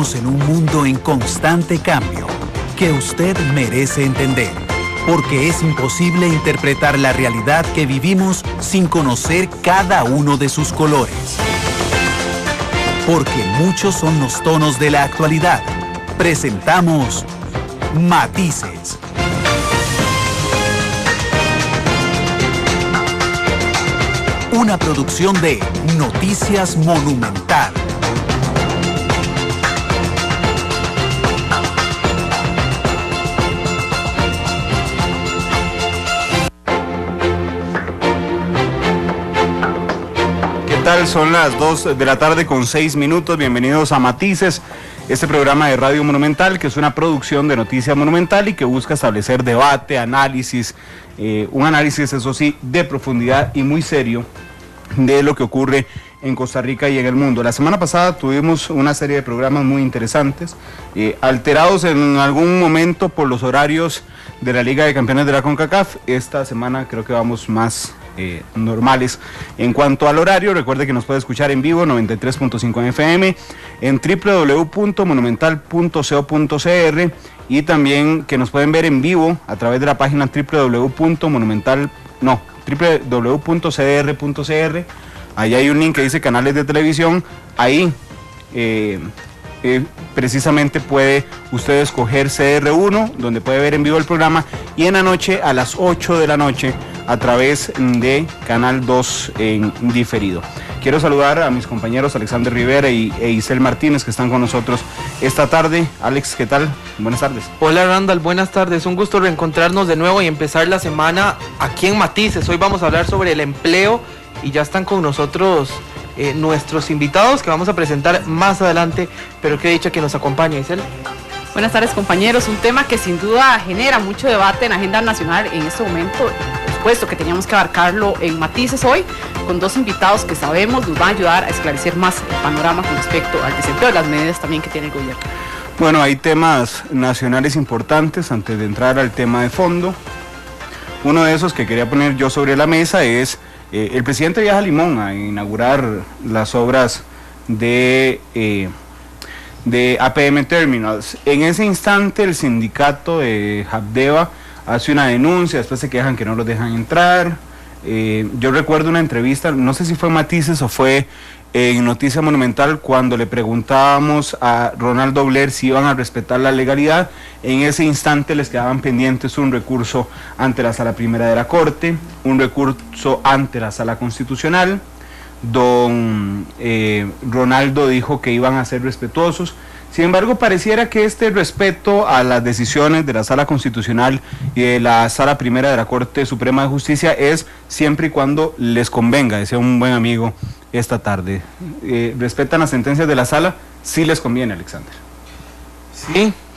Vivimos en un mundo en constante cambio que usted merece entender, porque es imposible interpretar la realidad que vivimos sin conocer cada uno de sus colores. Porque muchos son los tonos de la actualidad. Presentamos Matices. Una producción de Noticias Monumental. ¿Qué tal? Son las 2 de la tarde con 6 minutos. Bienvenidos a Matices, este programa de Radio Monumental, que es una producción de Noticias Monumental y que busca establecer debate, análisis, un análisis, eso sí, de profundidad y muy serio de lo que ocurre en Costa Rica y en el mundo. La semana pasada tuvimos una serie de programas muy interesantes, alterados en algún momento por los horarios de la Liga de Campeones de la CONCACAF. Esta semana creo que vamos más normales en cuanto al horario. Recuerde que nos puede escuchar en vivo 93.5 en FM, en www.monumental.co.cr y también que nos pueden ver en vivo a través de la página www.cdr.cr. Ahí hay un link que dice canales de televisión. Ahí precisamente puede usted escoger CR1, donde puede ver en vivo el programa, y en la noche a las 8 de la noche a través de Canal 2 en diferido. Quiero saludar a mis compañeros Alexander Rivera e Isel Martínez, que están con nosotros esta tarde. Alex, ¿qué tal? Buenas tardes. Hola Randall, buenas tardes. Un gusto reencontrarnos de nuevo y empezar la semana aquí en Matices. Hoy vamos a hablar sobre el empleo y ya están con nosotros nuestros invitados que vamos a presentar más adelante, pero qué dicha que nos acompaña, Isel. Buenas tardes, compañeros. Un tema que sin duda genera mucho debate en la agenda nacional en este momento. Por supuesto que teníamos que abarcarlo en Matices hoy, con dos invitados que sabemos nos van a ayudar a esclarecer más el panorama con respecto al desempleo y las medidas también que tiene el gobierno. Bueno, hay temas nacionales importantes antes de entrar al tema de fondo. Uno de esos que quería poner yo sobre la mesa es el presidente viaja a Limón a inaugurar las obras de APM Terminals. En ese instante el sindicato de Habdeba hace una denuncia, después se quejan que no los dejan entrar. Yo recuerdo una entrevista, no sé si fue en Matices o fue en Noticia Monumental, cuando le preguntábamos a Ronaldo Blair si iban a respetar la legalidad. En ese instante les quedaban pendientes un recurso ante la Sala Primera de la Corte, un recurso ante la Sala Constitucional. Don Ronaldo dijo que iban a ser respetuosos. Sin embargo, pareciera que este respeto a las decisiones de la Sala Constitucional y de la Sala Primera de la Corte Suprema de Justicia es siempre y cuando les convenga, decía un buen amigo esta tarde. ¿Respetan las sentencias de la Sala? Sí les conviene, Alexander.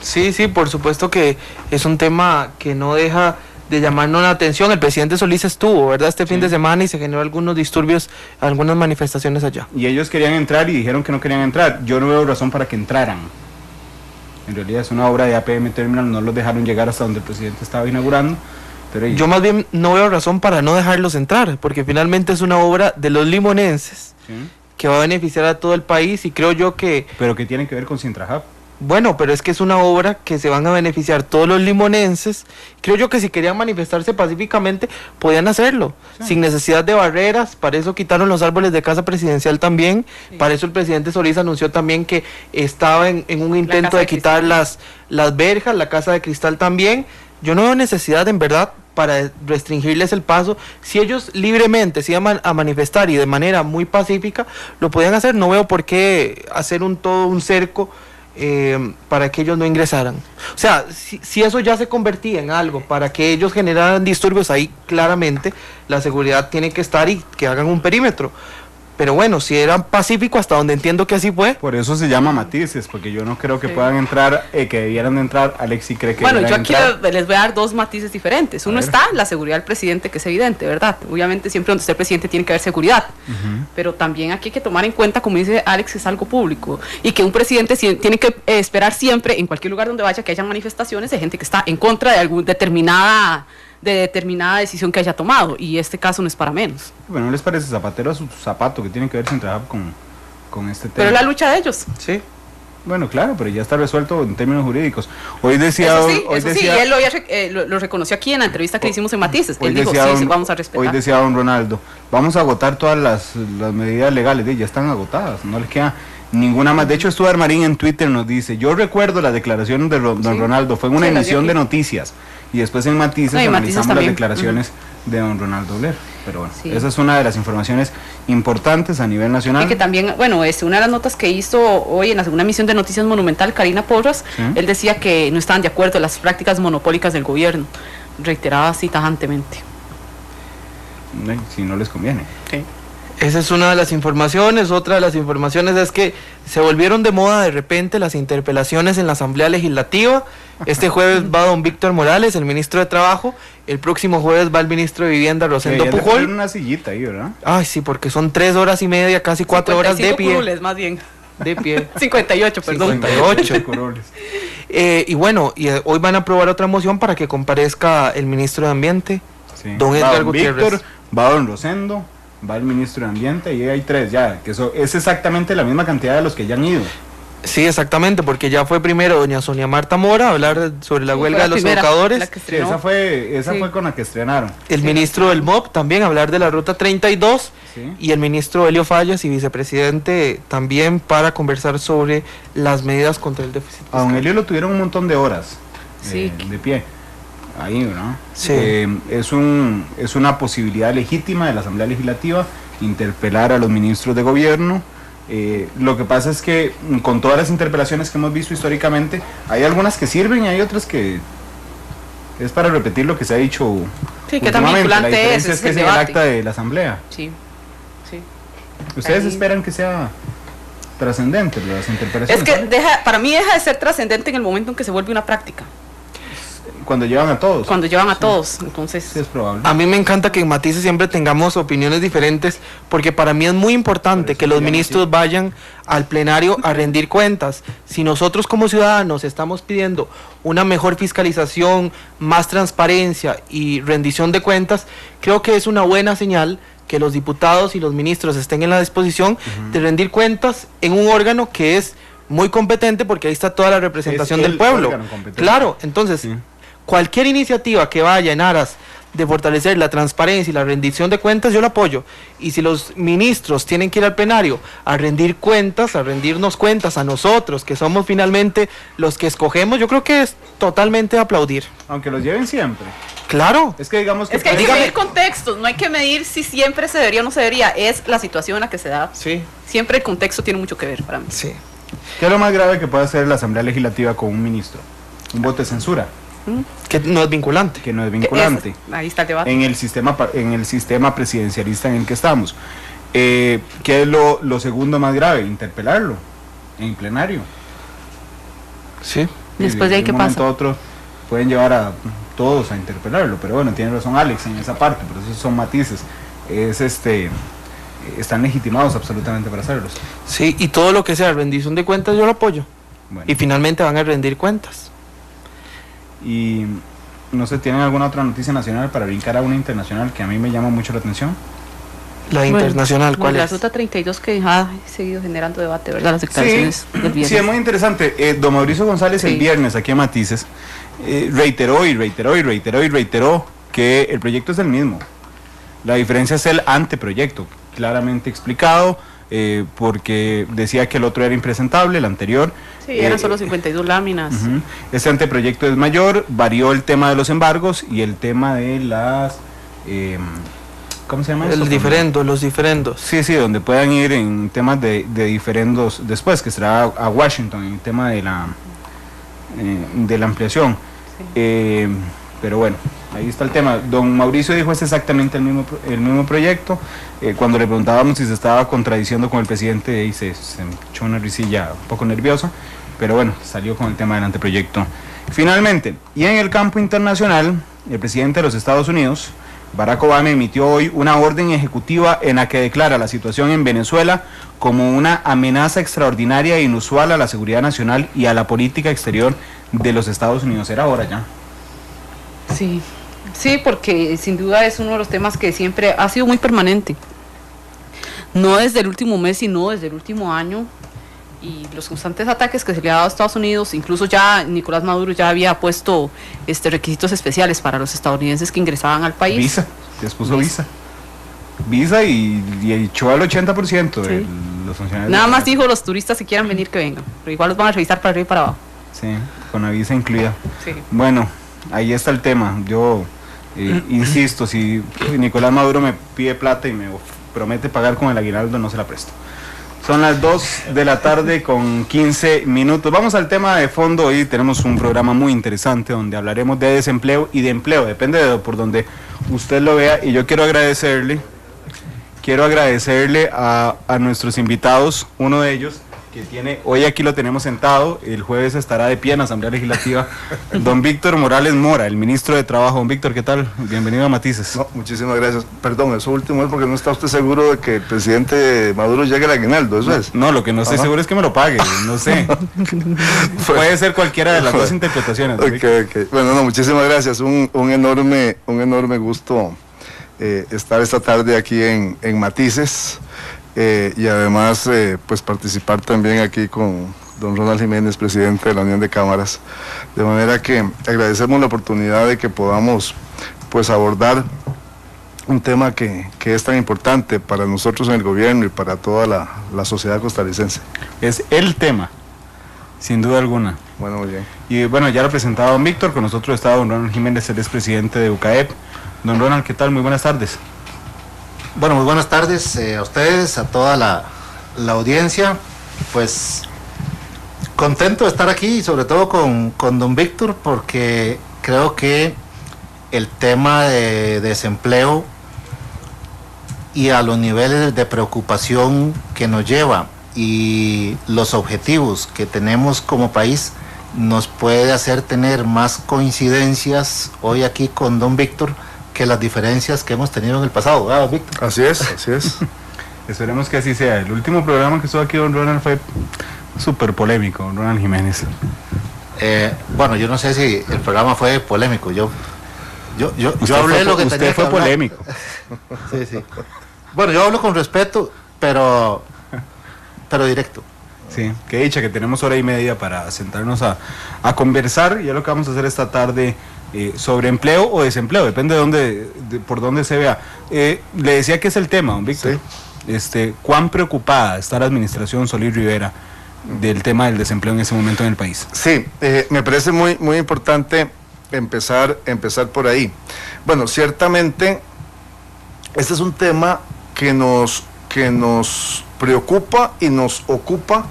Sí, por supuesto que es un tema que no deja de llamarnos la atención. El presidente Solís estuvo, ¿verdad?, este fin de semana y se generó algunos disturbios, algunas manifestaciones allá. Y ellos querían entrar y dijeron que no querían entrar. Yo no veo razón para que entraran. En realidad es una obra de APM Terminal, no los dejaron llegar hasta donde el presidente estaba inaugurando. Pero yo más bien no veo razón para no dejarlos entrar, porque finalmente es una obra de los limonenses, ¿sí?, que va a beneficiar a todo el país, y creo yo que... ¿Pero qué tiene que ver con Sintrahab? Bueno, pero es que es una obra que se van a beneficiar todos los limonenses. Creo yo que si querían manifestarse pacíficamente, podían hacerlo, sí, sin necesidad de barreras. Para eso quitaron los árboles de Casa Presidencial también. Sí. Para eso el presidente Solís anunció también que estaba en un intento de quitar las verjas, la Casa de Cristal también. Yo no veo necesidad, en verdad, para restringirles el paso. Si ellos libremente se iban a manifestar y de manera muy pacífica, lo podían hacer. No veo por qué hacer todo un cerco para que ellos no ingresaran. O sea, si eso ya se convertía en algo para que ellos generaran disturbios, ahí claramente la seguridad tiene que estar y que hagan un perímetro. Pero bueno, si eran pacíficos, hasta donde entiendo que así fue. Por eso se llama Matices, porque yo no creo que puedan entrar, que debieran de entrar. Alexi cree que bueno, yo aquí les voy a dar dos matices diferentes. Uno está la seguridad del presidente, que es evidente, ¿verdad? Obviamente siempre donde esté el presidente tiene que haber seguridad. Pero también aquí hay que tomar en cuenta, como dice Alex, es algo público. Y que un presidente tiene que esperar siempre, en cualquier lugar donde vaya, que haya manifestaciones de gente que está en contra de alguna determinada decisión que haya tomado, y este caso no es para menos. Bueno, ¿no les parece zapatero a su zapato que tiene que ver sin trabajar con este tema? Pero es la lucha de ellos. Sí. Bueno, claro, pero ya está resuelto en términos jurídicos. Hoy decía... Eso sí, y él lo reconoció aquí en la entrevista que le hicimos en Matices. Él dijo, sí, vamos a respetar. Hoy decía don Ronaldo, vamos a agotar todas las medidas legales. Ya están agotadas, no les queda ninguna más. De hecho, Stuart Marín en Twitter nos dice, yo recuerdo las declaraciones de don Ronaldo, fue en una emisión de noticias. Y después en Matices analizamos las declaraciones de don Ronaldo Oler. Pero bueno, esa es una de las informaciones importantes a nivel nacional. Y que también, bueno, una de las notas que hizo hoy en la segunda emisión de Noticias Monumental, Karina Porras, él decía que no estaban de acuerdo en las prácticas monopólicas del gobierno. Reiteraba así tajantemente. Si no les conviene. Okay. Esa es una de las informaciones. Otra de las informaciones es que se volvieron de moda de repente las interpelaciones en la Asamblea Legislativa. Este jueves va don Víctor Morales, el ministro de Trabajo. El próximo jueves va el ministro de Vivienda, Rosendo Pujol. Una sillita ahí, ¿verdad? Ay, sí, porque son 3 horas y media, casi 4 horas de pie. Curules, más bien. De pie. 58, perdón. 58 curules. Y bueno, hoy van a aprobar otra moción para que comparezca el ministro de Ambiente, don Edgar Gutiérrez. Víctor, va don Rosendo, va el ministro de Ambiente y hay 3 ya, que eso es exactamente la misma cantidad de los que ya han ido. Sí, exactamente, porque ya fue primero doña Sonia Marta Mora a hablar sobre la huelga de los educadores. Sí, esa fue con la que estrenaron. El ministro del MOP también a hablar de la Ruta 32 y el ministro Helio Fallas y vicepresidente también para conversar sobre las medidas contra el déficit fiscal. A don Helio lo tuvieron un montón de horas de pie. Ahí, ¿no? Sí. Es una posibilidad legítima de la Asamblea Legislativa interpelar a los ministros de gobierno. Lo que pasa es que con todas las interpelaciones que hemos visto históricamente, hay algunas que sirven y hay otras que es para repetir lo que se ha dicho. Sí, que también la diferencia es que es el acta de la Asamblea. Sí. ¿Ustedes esperan que sea trascendente las interpelaciones? Es que para mí deja de ser trascendente en el momento en que se vuelve una práctica. Cuando llevan a todos. Cuando llevan a todos, entonces... Sí, es probable. A mí me encanta que en Matices siempre tengamos opiniones diferentes, porque para mí es muy importante que los ministros vayan al plenario a rendir cuentas. Si nosotros como ciudadanos estamos pidiendo una mejor fiscalización, más transparencia y rendición de cuentas, creo que es una buena señal que los diputados y los ministros estén en la disposición de rendir cuentas en un órgano que es muy competente, porque ahí está toda la representación del pueblo. Claro, entonces... Sí. Cualquier iniciativa que vaya en aras de fortalecer la transparencia y la rendición de cuentas, yo la apoyo. Y si los ministros tienen que ir al plenario a rendir cuentas, a rendirnos cuentas a nosotros, que somos finalmente los que escogemos, yo creo que es totalmente de aplaudir. Aunque los lleven siempre. Claro. Es que digamos que... Es que hay que medir contextos, no hay que medir si siempre se debería o no se debería, es la situación en la que se da. Sí. Siempre el contexto tiene mucho que ver para mí. Sí. ¿Qué es lo más grave que puede hacer la Asamblea Legislativa con un ministro? Un voto de censura. Que no es vinculante. Que no es vinculante. Ahí está el debate. En el sistema presidencialista en el que estamos. ¿Qué es lo segundo más grave? Interpelarlo en plenario. Sí. Después de ahí, ¿qué pasa? De un momento a otro pueden llevar a todos a interpelarlo, pero bueno, tiene razón Alex en esa parte, pero esos son matices. Están legitimados absolutamente para hacerlos. Sí, y todo lo que sea rendición de cuentas yo lo apoyo. Bueno. Y finalmente van a rendir cuentas. Y no sé, ¿tienen alguna otra noticia nacional para brincar a una internacional que a mí me llama mucho la atención? La internacional, ¿cuál es? La Ruta 32 que ha seguido generando debate, ¿verdad? Las declaraciones del viernes. Sí, es muy interesante. Don Mauricio González el viernes aquí en Matices reiteró que el proyecto es el mismo. La diferencia es el anteproyecto, claramente explicado, porque decía que el otro era impresentable, el anterior. Sí, eran solo 52 láminas. Este anteproyecto es mayor, varió el tema de los embargos y el tema de las... ¿cómo se llama eso? Los diferendos. Sí, donde puedan ir en temas de diferendos después, que será a Washington, en el tema de la ampliación. Sí. Pero bueno, ahí está el tema. Don Mauricio dijo es exactamente el mismo proyecto. Cuando le preguntábamos si se estaba contradiciendo con el presidente, y se echó una risilla un poco nerviosa, pero bueno, salió con el tema del anteproyecto. Finalmente, y en el campo internacional, el presidente de los Estados Unidos, Barack Obama, emitió hoy una orden ejecutiva en la que declara la situación en Venezuela como una amenaza extraordinaria e inusual a la seguridad nacional y a la política exterior de los Estados Unidos. Era hora ya. Sí, porque sin duda es uno de los temas que siempre ha sido muy permanente. No desde el último mes, sino desde el último año. y los constantes ataques que se le ha dado a Estados Unidos, incluso ya Nicolás Maduro ya había puesto requisitos especiales para los estadounidenses que ingresaban al país. Visa, les puso visa y echó al 80% de los funcionarios. Nada más dijo los turistas que quieran venir que vengan, pero igual los van a revisar para arriba y para abajo. Sí, con la visa incluida. Sí. Bueno, ahí está el tema. Yo insisto, si Nicolás Maduro me pide plata y me promete pagar con el aguinaldo, no se la presto. Son las 2 de la tarde con 15 minutos. Vamos al tema de fondo. Hoy tenemos un programa muy interesante donde hablaremos de desempleo y de empleo. Depende de por donde usted lo vea. Y yo quiero agradecerle a nuestros invitados. Uno de ellos, que hoy aquí lo tenemos sentado, el jueves estará de pie en la Asamblea Legislativa, don Víctor Morales Mora, el ministro de Trabajo. Don Víctor, ¿qué tal? Bienvenido a Matices. No, muchísimas gracias. Perdón, eso último es porque no está usted seguro de que el presidente Maduro llegue al aguinaldo, ¿eso es? No, lo que no estoy seguro es que me lo pague, no sé. Puede ser cualquiera de las dos interpretaciones. Okay. Bueno, no, muchísimas gracias. Un enorme gusto estar esta tarde aquí en Matices. Y además pues participar también aquí con don Ronald Jiménez, presidente de la Unión de Cámaras, de manera que agradecemos la oportunidad de que podamos pues abordar un tema que es tan importante para nosotros en el gobierno y para toda la sociedad costarricense. Es el tema, sin duda alguna. Bueno, muy bien. Y bueno, ya lo presentaba don Víctor, con nosotros está don Ronald Jiménez, él es presidente de UCAEP. Don Ronald, ¿qué tal? Muy buenas tardes. Bueno, muy buenas tardes a ustedes, a toda la audiencia. Pues contento de estar aquí y sobre todo con don Víctor, porque creo que el tema de desempleo y a los niveles de preocupación que nos lleva y los objetivos que tenemos como país nos puede hacer tener más coincidencias hoy aquí con don Víctor que las diferencias que hemos tenido en el pasado, ¿verdad, Víctor? Así es. Esperemos que así sea. El último programa que estuvo aquí don Ronald fue súper polémico, don Ronald Jiménez. Bueno, yo no sé si el programa fue polémico. Yo hablé lo que tenía que hablar. Usted fue polémico. Sí. Bueno, yo hablo con respeto, pero directo. Sí, qué dicha que tenemos hora y media para sentarnos a conversar. Y es lo que vamos a hacer esta tarde. Sobre empleo o desempleo, depende por dónde se vea. Le decía que es el tema, don Víctor. Sí. ¿Cuán preocupada está la administración Solís Rivera del tema del desempleo en ese momento en el país? Sí, me parece muy, muy importante empezar por ahí. Bueno, ciertamente este es un tema que nos preocupa y nos ocupa.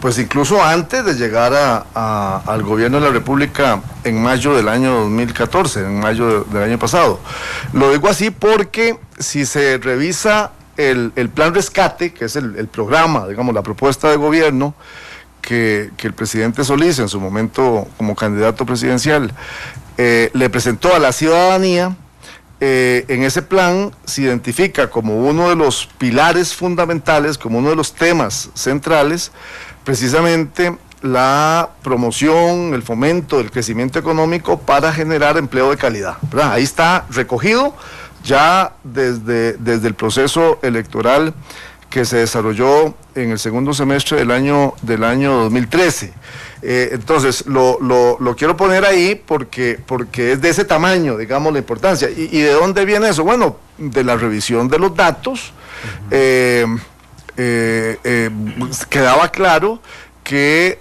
Pues incluso antes de llegar al gobierno de la República en mayo del año 2014, en mayo del año pasado. Lo digo así porque si se revisa el plan rescate, que es el programa, digamos, la propuesta de gobierno que el presidente Solís en su momento como candidato presidencial le presentó a la ciudadanía, en ese plan se identifica como uno de los pilares fundamentales, como uno de los temas centrales, precisamente la promoción, el fomento del crecimiento económico para generar empleo de calidad, ¿verdad? Ahí está recogido ya desde el proceso electoral que se desarrolló en el segundo semestre del año 2013. Entonces, lo quiero poner ahí porque es de ese tamaño, digamos, la importancia. ¿Y de dónde viene eso? Bueno, de la revisión de los datos, quedaba claro que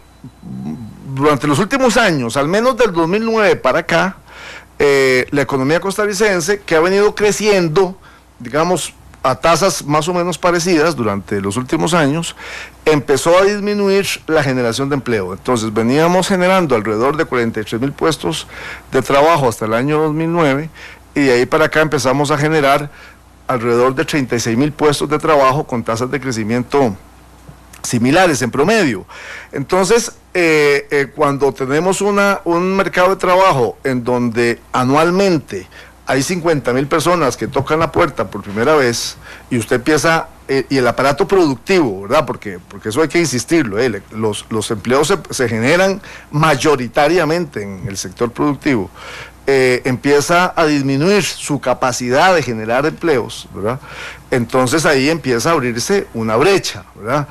durante los últimos años, al menos del 2009 para acá, la economía costarricense, que ha venido creciendo, digamos, a tasas más o menos parecidas durante los últimos años, empezó a disminuir la generación de empleo. Entonces veníamos generando alrededor de 43,000 puestos de trabajo hasta el año 2009 y de ahí para acá empezamos a generar alrededor de 36,000 puestos de trabajo con tasas de crecimiento similares en promedio. Entonces, cuando tenemos un mercado de trabajo en donde anualmente hay 50,000 personas que tocan la puerta por primera vez y usted empieza y el aparato productivo, ¿verdad? Porque eso hay que insistirlo, los empleos se generan mayoritariamente en el sector productivo. Empieza a disminuir su capacidad de generar empleos, ¿verdad? Entonces ahí empieza a abrirse una brecha, ¿verdad?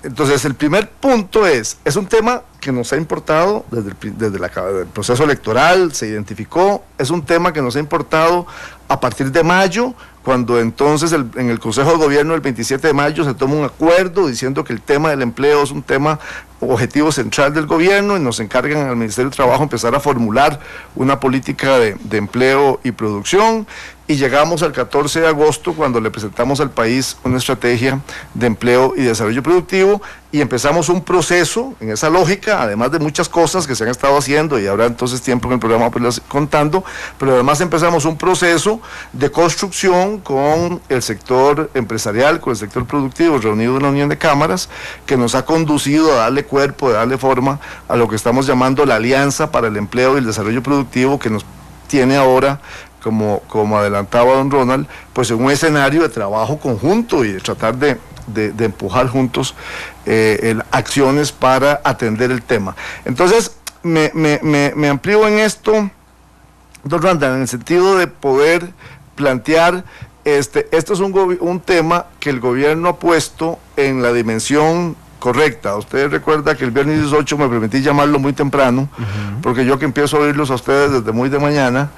Entonces el primer punto es un tema que nos ha importado desde el proceso electoral, se identificó, es un tema que nos ha importado a partir de mayo, cuando entonces en el Consejo de Gobierno el 27 de mayo se toma un acuerdo diciendo que el tema del empleo es un tema objetivo central del gobierno y nos encargan al Ministerio de Trabajo empezar a formular una política de empleo y producción, y llegamos al 14 de agosto cuando le presentamos al país una estrategia de empleo y desarrollo productivo y empezamos un proceso en esa lógica, además de muchas cosas que se han estado haciendo y habrá entonces tiempo en el programa para irlas contando, pero además empezamos un proceso de construcción con el sector empresarial, con el sector productivo, reunido en la Unión de Cámaras, que nos ha conducido a darle cuerpo, a darle forma a lo que estamos llamando la Alianza para el Empleo y el Desarrollo Productivo, que nos tiene ahora, como adelantaba don Ronald, pues en un escenario de trabajo conjunto y de tratar de empujar juntos acciones para atender el tema. Entonces, me amplío en esto, don Randall, en el sentido de poder plantear, esto es un tema que el gobierno ha puesto en la dimensión correcta. Usted recuerda que el viernes 18 me permití llamarlo muy temprano, porque yo que empiezo a oírlos a ustedes desde muy de mañana,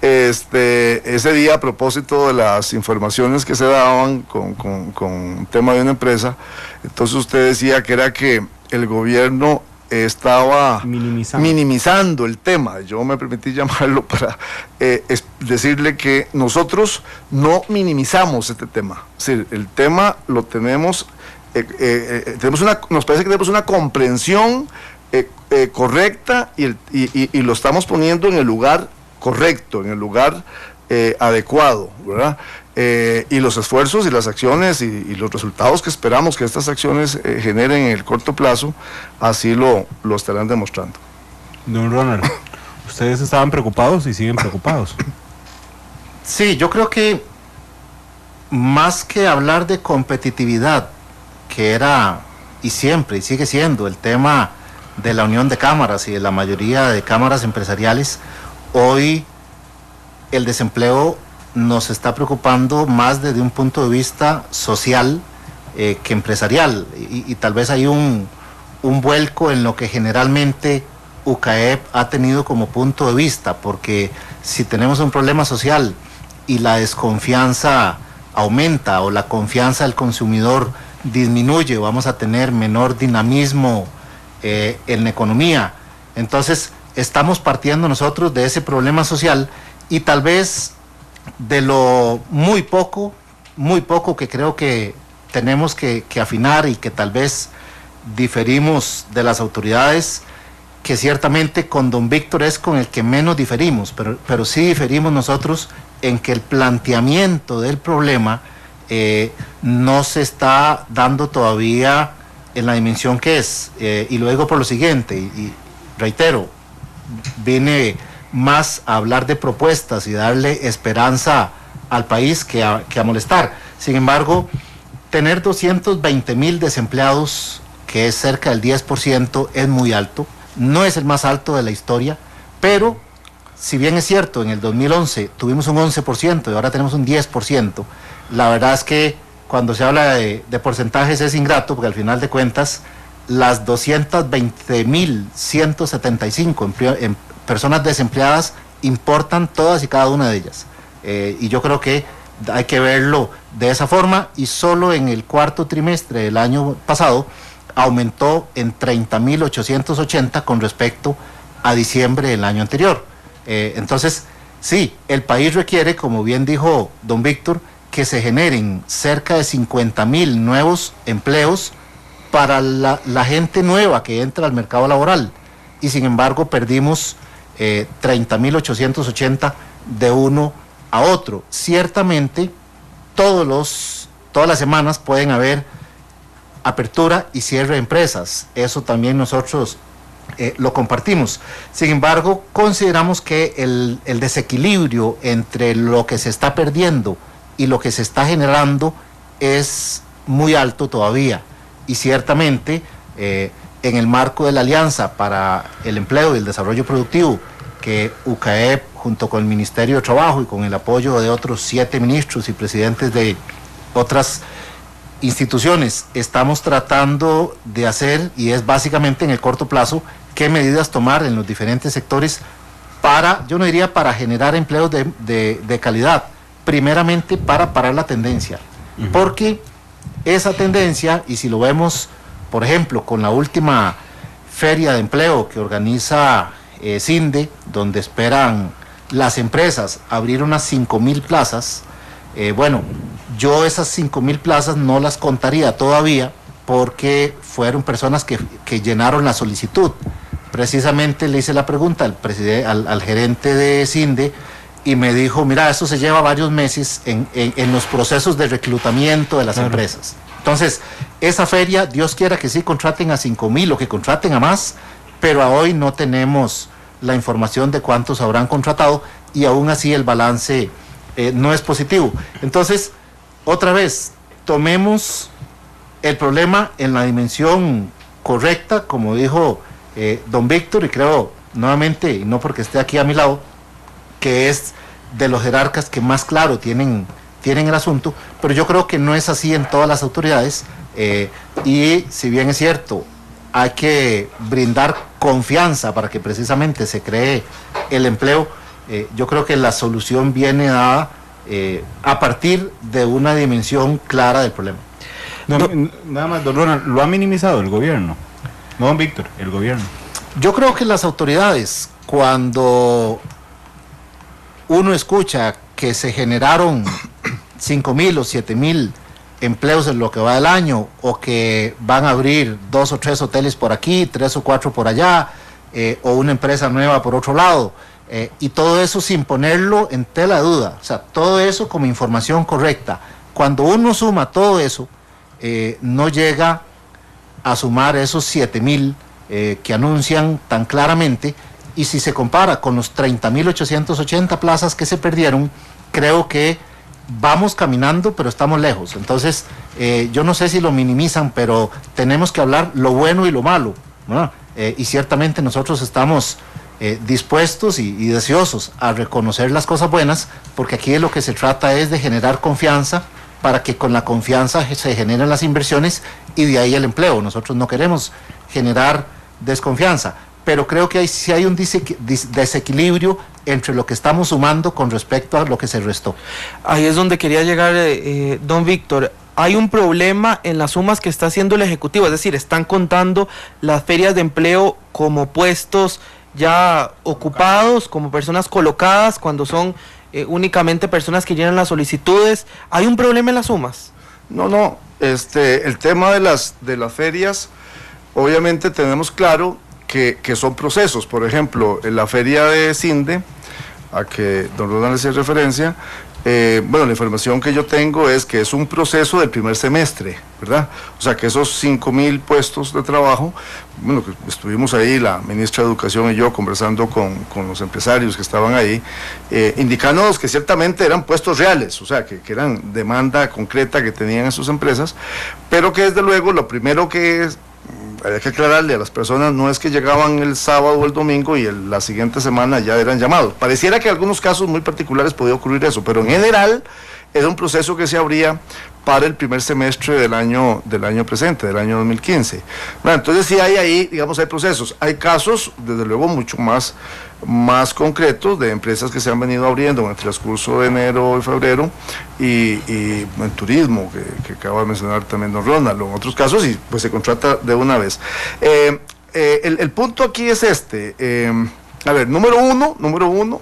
ese día, a propósito de las informaciones que se daban con el tema de una empresa, entonces usted decía que era que el gobierno estaba minimizando el tema. Yo me permití llamarlo para decirle que nosotros no minimizamos este tema. Es decir, el tema lo tenemos, nos parece que tenemos una comprensión correcta y lo estamos poniendo en el lugar correcto, en el lugar adecuado, ¿verdad? Y los esfuerzos y las acciones y los resultados que esperamos que estas acciones generen en el corto plazo, así lo estarán demostrando. Don Ronald, ¿ustedes estaban preocupados y siguen preocupados? Sí, yo creo que más que hablar de competitividad, que era y siempre y sigue siendo el tema de la Unión de Cámaras y de la mayoría de cámaras empresariales, hoy el desempleo nos está preocupando más desde un punto de vista social que empresarial, y tal vez hay un vuelco en lo que generalmente UCAEP ha tenido como punto de vista, porque si tenemos un problema social y la desconfianza aumenta o la confianza del consumidor disminuye, vamos a tener menor dinamismo en la economía. Entonces estamos partiendo nosotros de ese problema social y tal vez de lo muy poco que creo que tenemos que afinar y que tal vez diferimos de las autoridades, que ciertamente con don Víctor es con el que menos diferimos, pero sí diferimos nosotros en que el planteamiento del problema no se está dando todavía en la dimensión que es, y lo digo por lo siguiente, y reitero, viene más a hablar de propuestas y darle esperanza al país que a molestar. Sin embargo, tener 220,000 desempleados, que es cerca del 10%, es muy alto. No es el más alto de la historia, pero si bien es cierto, en el 2011 tuvimos un 11% y ahora tenemos un 10%, la verdad es que cuando se habla de porcentajes es ingrato, porque al final de cuentas las 220,175 personas desempleadas importan todas y cada una de ellas, y yo creo que hay que verlo de esa forma, y solo en el cuarto trimestre del año pasado aumentó en 30,880 con respecto a diciembre del año anterior. Entonces, sí, el país requiere, como bien dijo don Víctor, que se generen cerca de 50,000 nuevos empleos para la gente nueva que entra al mercado laboral, y sin embargo perdimos 30,880 de uno a otro. Ciertamente, todas las semanas pueden haber apertura y cierre de empresas, eso también nosotros lo compartimos. Sin embargo, consideramos que el desequilibrio entre lo que se está perdiendo y lo que se está generando es muy alto todavía, y ciertamente en el marco de la Alianza para el Empleo y el Desarrollo Productivo, que UCAEP junto con el Ministerio de Trabajo y con el apoyo de otros 7 ministros y presidentes de otras instituciones, estamos tratando de hacer, y es básicamente en el corto plazo, qué medidas tomar en los diferentes sectores para, yo no diría para generar empleos de calidad, primeramente para parar la tendencia, porque esa tendencia, y si lo vemos, por ejemplo, con la última feria de empleo que organiza CINDE, donde esperan las empresas abrir unas 5,000 plazas, bueno, yo esas 5,000 plazas no las contaría todavía, porque fueron personas que llenaron la solicitud. Precisamente le hice la pregunta al gerente de CINDE, y me dijo, mira, esto se lleva varios meses en los procesos de reclutamiento de las empresas. Entonces, esa feria, Dios quiera que sí contraten a 5,000 o que contraten a más, pero a hoy no tenemos la información de cuántos habrán contratado, y aún así el balance no es positivo. Entonces, otra vez, tomemos el problema en la dimensión correcta, como dijo don Víctor, y creo, nuevamente, y no porque esté aquí a mi lado, que es de los jerarcas que más claro tienen el asunto, pero yo creo que no es así en todas las autoridades, y si bien es cierto, hay que brindar confianza para que precisamente se cree el empleo, yo creo que la solución viene dada a partir de una dimensión clara del problema. Nada más, don Ronald, ¿lo ha minimizado el gobierno? No, don Víctor, el gobierno. Yo creo que las autoridades, cuando uno escucha que se generaron 5,000 o 7,000 empleos en lo que va del año, o que van a abrir 2 o 3 hoteles por aquí, 3 o 4 por allá, o una empresa nueva por otro lado, y todo eso sin ponerlo en tela de duda, o sea, todo eso como información correcta. Cuando uno suma todo eso, no llega a sumar esos 7,000 que anuncian tan claramente, y si se compara con los 30,880 plazas que se perdieron, creo que vamos caminando, pero estamos lejos. Entonces, yo no sé si lo minimizan, pero tenemos que hablar lo bueno y lo malo, ¿no? Y ciertamente nosotros estamos dispuestos y deseosos a reconocer las cosas buenas, porque aquí de lo que se trata es de generar confianza, para que con la confianza se generen las inversiones y de ahí el empleo. Nosotros no queremos generar desconfianza, pero creo que sí hay un desequilibrio entre lo que estamos sumando con respecto a lo que se restó. Ahí es donde quería llegar, don Víctor. Hay un problema en las sumas que está haciendo el Ejecutivo, es decir, están contando las ferias de empleo como puestos ya ocupados, como personas colocadas, cuando son únicamente personas que llenan las solicitudes. ¿Hay un problema en las sumas? No, el tema de las ferias, obviamente tenemos claro que son procesos. Por ejemplo, en la feria de CINDE, a que don Ronald hace referencia, bueno, la información que yo tengo es que es un proceso del primer semestre, ¿verdad? O sea, que esos 5,000 puestos de trabajo, bueno, que estuvimos ahí, la ministra de Educación y yo, conversando con los empresarios que estaban ahí, indicándonos que ciertamente eran puestos reales, o sea, que eran demanda concreta que tenían sus empresas, pero que desde luego lo primero que hay que aclararle a las personas, no es que llegaban el sábado o el domingo y la siguiente semana ya eran llamados. Pareciera que en algunos casos muy particulares podía ocurrir eso, pero en general era un proceso que se abría para el primer semestre del año presente, del año 2015. Bueno, entonces sí hay ahí, digamos, hay procesos. Hay casos, desde luego, mucho más concretos de empresas que se han venido abriendo en el transcurso de enero y febrero, y en turismo, que acaba de mencionar también don Ronald, o en otros casos, y pues se contrata de una vez. El punto aquí es a ver, número uno,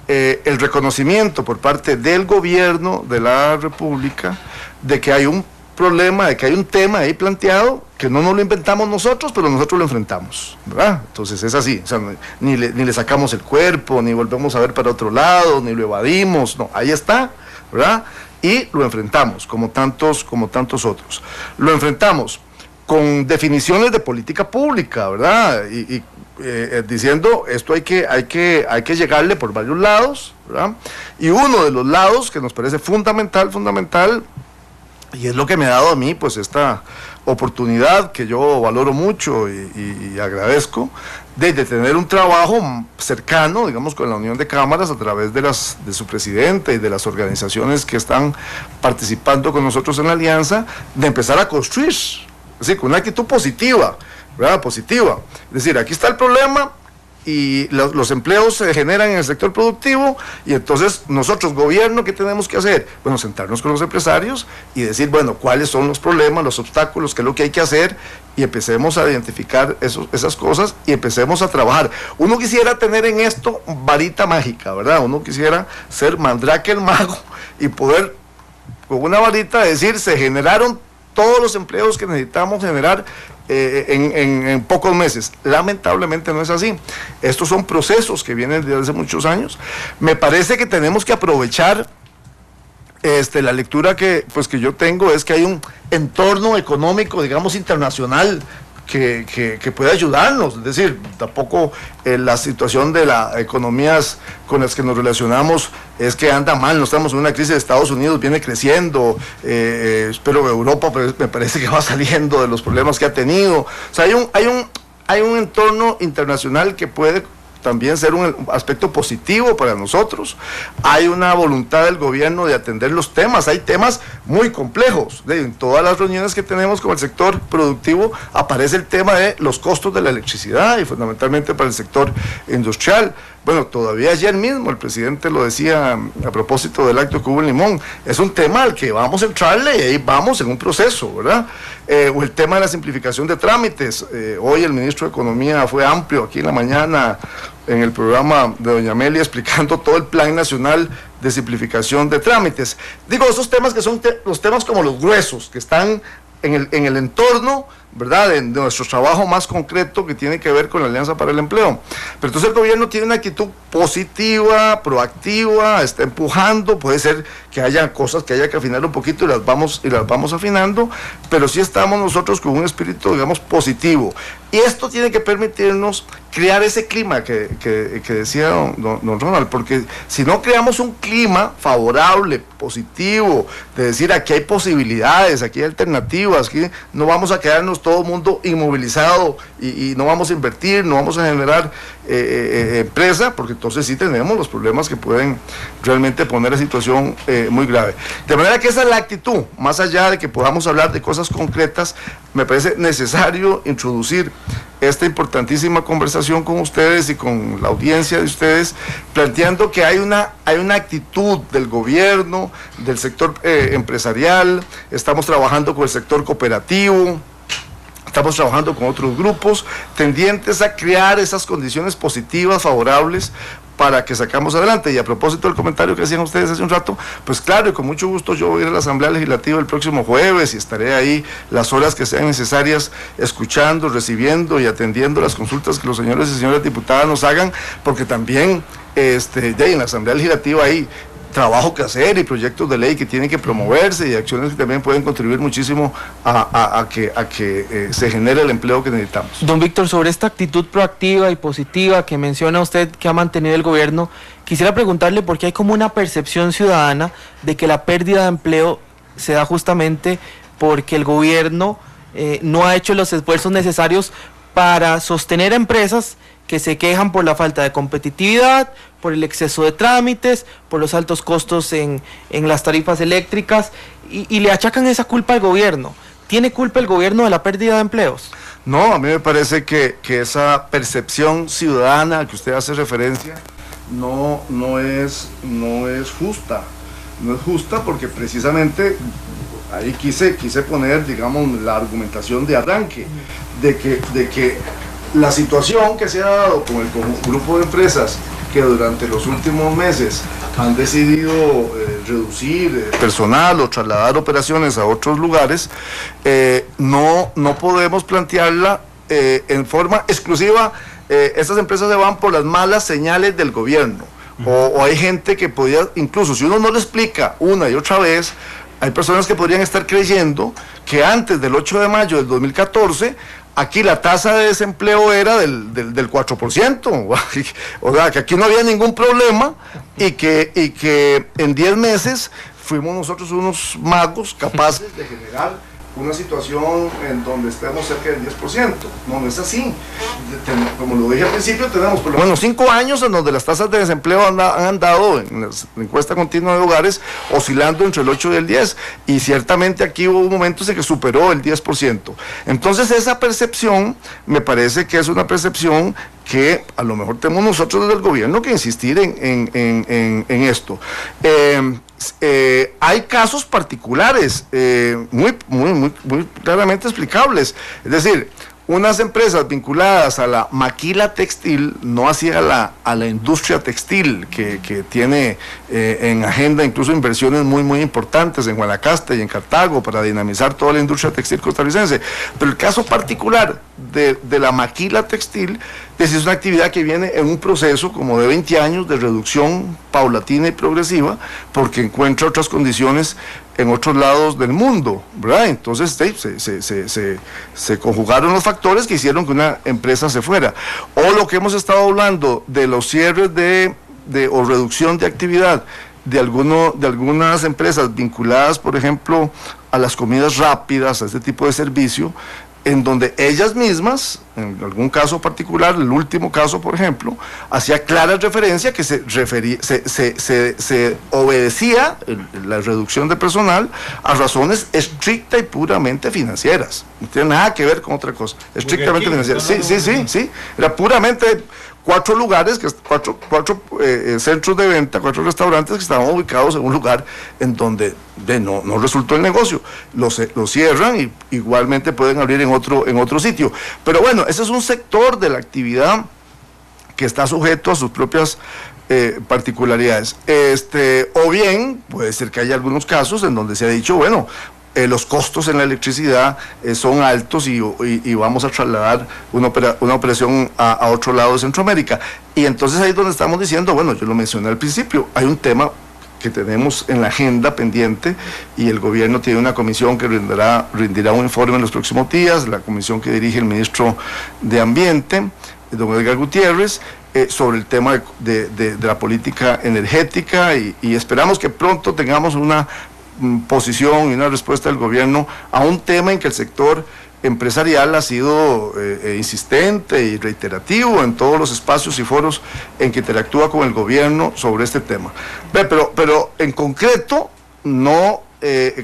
el reconocimiento por parte del gobierno de la República de que hay un problema, de que hay un tema ahí planteado, que no nos lo inventamos nosotros, pero nosotros lo enfrentamos, ¿verdad? Entonces es así, o sea, ni le sacamos el cuerpo, ni volvemos a ver para otro lado, ni lo evadimos, no, ahí está, ¿verdad? Y lo enfrentamos, como tantos otros. Lo enfrentamos con definiciones de política pública, ¿verdad? Y diciendo, esto hay que llegarle por varios lados, ¿verdad? Y uno de los lados que nos parece fundamental, Y es lo que me ha dado a mí pues esta oportunidad que yo valoro mucho y agradezco de tener un trabajo cercano, digamos, con la Unión de Cámaras a través de su presidente y de las organizaciones que están participando con nosotros en la alianza, de empezar a construir, es decir, con una actitud positiva, ¿verdad? Positiva. Es decir, aquí está el problema, y los empleos se generan en el sector productivo, y entonces nosotros, gobierno, ¿qué tenemos que hacer? Bueno, sentarnos con los empresarios y decir, bueno, cuáles son los problemas, los obstáculos, qué es lo que hay que hacer, y empecemos a identificar esas cosas y empecemos a trabajar. Uno quisiera tener en esto varita mágica, ¿verdad? Uno quisiera ser Mandrake el mago y poder con una varita decir, se generaron todos los empleos que necesitamos generar en pocos meses. Lamentablemente no es así. Estos son procesos que vienen desde hace muchos años. Me parece que tenemos que aprovechar la lectura que yo tengo, es que hay un entorno económico, digamos, internacional que puede ayudarnos. Es decir, tampoco la situación de las economías con las que nos relacionamos es que anda mal, no estamos en una crisis. De Estados Unidos viene creciendo, espero que Europa me parece que va saliendo de los problemas que ha tenido. O sea, hay un entorno internacional que puede también ser un aspecto positivo para nosotros. Hay una voluntad del gobierno de atender los temas, hay temas muy complejos. En todas las reuniones que tenemos con el sector productivo aparece el tema de los costos de la electricidad, y fundamentalmente para el sector industrial. Bueno, todavía ayer mismo el presidente lo decía a propósito del acto que hubo en Limón, es un tema al que vamos a entrarle y ahí vamos en un proceso, ¿verdad? O el tema de la simplificación de trámites. Hoy el ministro de Economía fue amplio aquí en la mañana en el programa de doña Amelia explicando todo el plan nacional de simplificación de trámites. Digo, esos temas que son los temas como los gruesos, que están en el entorno, ¿verdad?, de nuestro trabajo más concreto que tiene que ver con la Alianza para el Empleo. Pero entonces el gobierno tiene una actitud positiva, proactiva, está empujando. Puede ser que haya cosas que haya que afinar un poquito y las vamos afinando, pero sí estamos nosotros con un espíritu, digamos, positivo. Y esto tiene que permitirnos crear ese clima que decía don Ronald, porque si no creamos un clima favorable, positivo, de decir aquí hay posibilidades, aquí hay alternativas, aquí no vamos a quedarnos todo el mundo inmovilizado y no vamos a invertir, no vamos a generar empresa, porque entonces sí tenemos los problemas que pueden realmente poner la situación muy grave. De manera que esa es la actitud, más allá de que podamos hablar de cosas concretas. Me parece necesario introducir esta importantísima conversación con ustedes y con la audiencia de ustedes, planteando que hay una actitud del gobierno, del sector empresarial. Estamos trabajando con el sector cooperativo, estamos trabajando con otros grupos tendientes a crear esas condiciones positivas, favorables, para que sacamos adelante. Y a propósito del comentario que hacían ustedes hace un rato, pues claro, y con mucho gusto yo voy a ir a la Asamblea Legislativa el próximo jueves y estaré ahí las horas que sean necesarias, escuchando, recibiendo y atendiendo las consultas que los señores y señoras diputadas nos hagan, porque también en la Asamblea Legislativa hay trabajo que hacer y proyectos de ley que tienen que promoverse y acciones que también pueden contribuir muchísimo a que se genere el empleo que necesitamos. Don Víctor, sobre esta actitud proactiva y positiva que menciona usted que ha mantenido el gobierno, quisiera preguntarle por qué hay como una percepción ciudadana de que la pérdida de empleo se da justamente porque el gobierno no ha hecho los esfuerzos necesarios para sostener empresas que se quejan por la falta de competitividad, por el exceso de trámites, por los altos costos en las tarifas eléctricas, y le achacan esa culpa al gobierno. ¿Tiene culpa el gobierno de la pérdida de empleos? No, a mí me parece que esa percepción ciudadana a que usted hace referencia no es justa. No es justa porque precisamente ahí quise poner, digamos, la argumentación de arranque, de que la situación que se ha dado con el grupo de empresas que durante los últimos meses han decidido reducir personal o trasladar operaciones a otros lugares, no podemos plantearla en forma exclusiva. Estas empresas se van por las malas señales del gobierno, o hay gente que podría, incluso si uno no le explica una y otra vez, hay personas que podrían estar creyendo que antes del 8 de mayo del 2014 aquí la tasa de desempleo era del 4%, o sea, que aquí no había ningún problema y que en 10 meses fuimos nosotros unos magos capaces de generar una situación en donde estemos cerca del 10%. No es así. Como lo dije al principio, tenemos por lo menos 5 años en donde las tasas de desempleo han andado en la encuesta continua de hogares oscilando entre el 8 y el 10, y ciertamente aquí hubo momentos en que superó el 10%. Entonces esa percepción me parece que es una percepción que a lo mejor tenemos nosotros desde el gobierno que insistir en esto. Hay casos particulares muy claramente explicables. Es decir, unas empresas vinculadas a la maquila textil, no hacia a la industria textil, que tiene en agenda incluso inversiones muy importantes en Guanacaste y en Cartago para dinamizar toda la industria textil costarricense. Pero el caso particular de la maquila textil es una actividad que viene en un proceso como de 20 años de reducción paulatina y progresiva, porque encuentra otras condiciones en otros lados del mundo, ¿verdad? Entonces se conjugaron los factores que hicieron que una empresa se fuera. O lo que hemos estado hablando de los cierres o reducción de actividad de algunas empresas vinculadas, por ejemplo, a las comidas rápidas, a este tipo de servicio, en donde ellas mismas, en algún caso particular, el último caso, por ejemplo, hacía clara referencia que se obedecía la reducción de personal a razones estricta y puramente financieras. No tiene nada que ver con otra cosa, estrictamente financieras. Sí, era puramente 4 lugares, cuatro centros de venta, 4 restaurantes que estaban ubicados en un lugar en donde no resultó el negocio. Lo cierran y igualmente pueden abrir en otro sitio. Pero bueno, ese es un sector de la actividad que está sujeto a sus propias particularidades. O bien, puede ser que haya algunos casos en donde se ha dicho, bueno, los costos en la electricidad son altos y vamos a trasladar una operación a otro lado de Centroamérica. Y entonces ahí es donde estamos diciendo, bueno, yo lo mencioné al principio, hay un tema que tenemos en la agenda pendiente y el gobierno tiene una comisión que rendirá un informe en los próximos días, la comisión que dirige el ministro de Ambiente, don Edgar Gutiérrez, sobre el tema de la política energética y esperamos que pronto tengamos una posición y una respuesta del gobierno a un tema en que el sector empresarial ha sido insistente y reiterativo en todos los espacios y foros en que interactúa con el gobierno sobre este tema. Pero en concreto no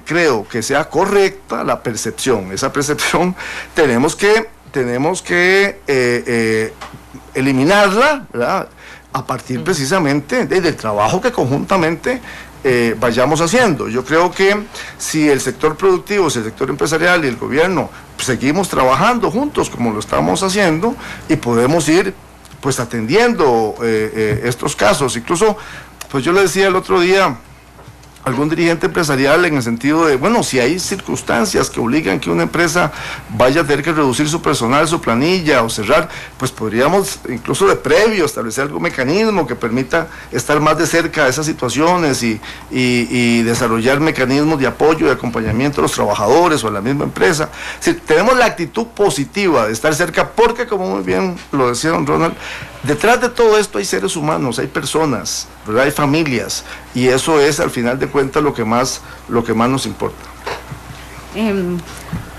creo que sea correcta la percepción. Esa percepción tenemos que eliminarla, ¿verdad? A partir precisamente del trabajo que conjuntamente vayamos haciendo. Yo creo que si el sector productivo, si el sector empresarial y el gobierno seguimos trabajando juntos como lo estamos haciendo y podemos ir pues atendiendo estos casos. Incluso pues yo le decía el otro día a algún dirigente empresarial en el sentido de, bueno, si hay circunstancias que obligan que una empresa vaya a tener que reducir su personal, su planilla o cerrar, pues podríamos incluso de previo establecer algún mecanismo que permita estar más de cerca de esas situaciones y desarrollar mecanismos de apoyo y acompañamiento a los trabajadores o a la misma empresa. Si tenemos la actitud positiva de estar cerca, porque como muy bien lo decía don Ronald, detrás de todo esto hay seres humanos, hay personas, ¿verdad? Hay familias, y eso es al final de cuentas lo que más nos importa.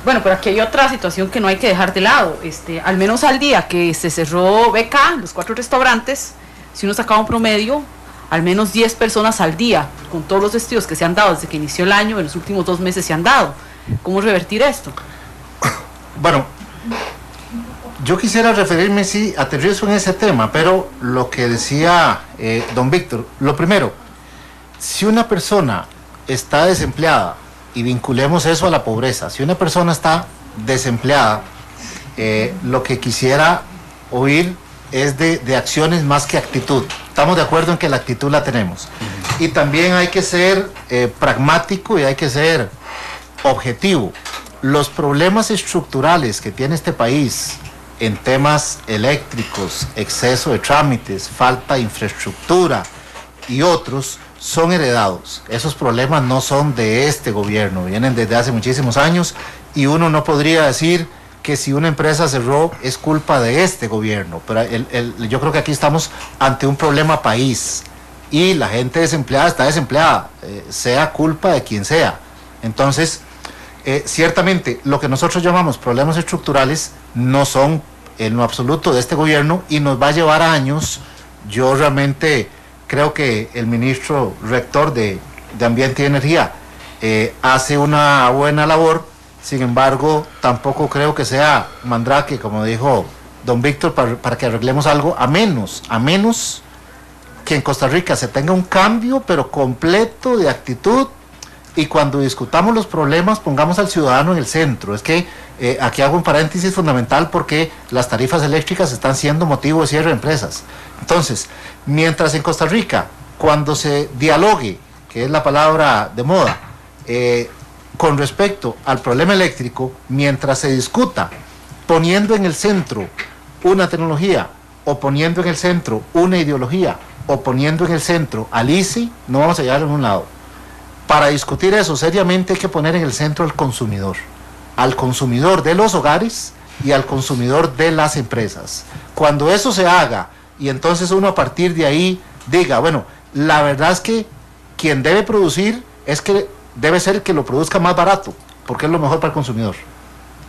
Bueno, pero aquí hay otra situación que no hay que dejar de lado. Al menos al día que se cerró BK, los 4 restaurantes, si uno sacaba un promedio, al menos 10 personas al día, con todos los despidos que se han dado desde que inició el año, en los últimos 2 meses se han dado. ¿Cómo revertir esto? Bueno, yo quisiera referirme, sí, aterrizo en ese tema, pero lo que decía don Víctor, lo primero, si una persona está desempleada, y vinculemos eso a la pobreza, si una persona está desempleada, lo que quisiera oír es de acciones más que actitud. Estamos de acuerdo en que la actitud la tenemos. Y también hay que ser pragmático y hay que ser objetivo. Los problemas estructurales que tiene este país en temas eléctricos, exceso de trámites, falta de infraestructura y otros, son heredados. Esos problemas no son de este gobierno, vienen desde hace muchísimos años y uno no podría decir que si una empresa cerró es culpa de este gobierno, pero yo creo que aquí estamos ante un problema país y la gente desempleada está desempleada, sea culpa de quien sea. Entonces, ciertamente, lo que nosotros llamamos problemas estructurales no son en lo absoluto de este gobierno y nos va a llevar años. Yo realmente creo que el ministro rector de Ambiente y Energía hace una buena labor. Sin embargo, tampoco creo que sea mandrake, como dijo don Víctor, para que arreglemos algo, a menos que en Costa Rica se tenga un cambio, pero completo de actitud, y cuando discutamos los problemas pongamos al ciudadano en el centro. Es que aquí hago un paréntesis fundamental porque las tarifas eléctricas están siendo motivo de cierre de empresas. Entonces, mientras en Costa Rica, cuando se dialogue, que es la palabra de moda, con respecto al problema eléctrico, mientras se discuta poniendo en el centro una tecnología, o poniendo en el centro una ideología, o poniendo en el centro al ICI, no vamos a llegar a ningún lado. Para discutir eso seriamente hay que poner en el centro al consumidor de los hogares y al consumidor de las empresas. Cuando eso se haga, y entonces uno a partir de ahí diga, bueno, la verdad es que quien debe producir debe ser que lo produzca más barato, porque es lo mejor para el consumidor,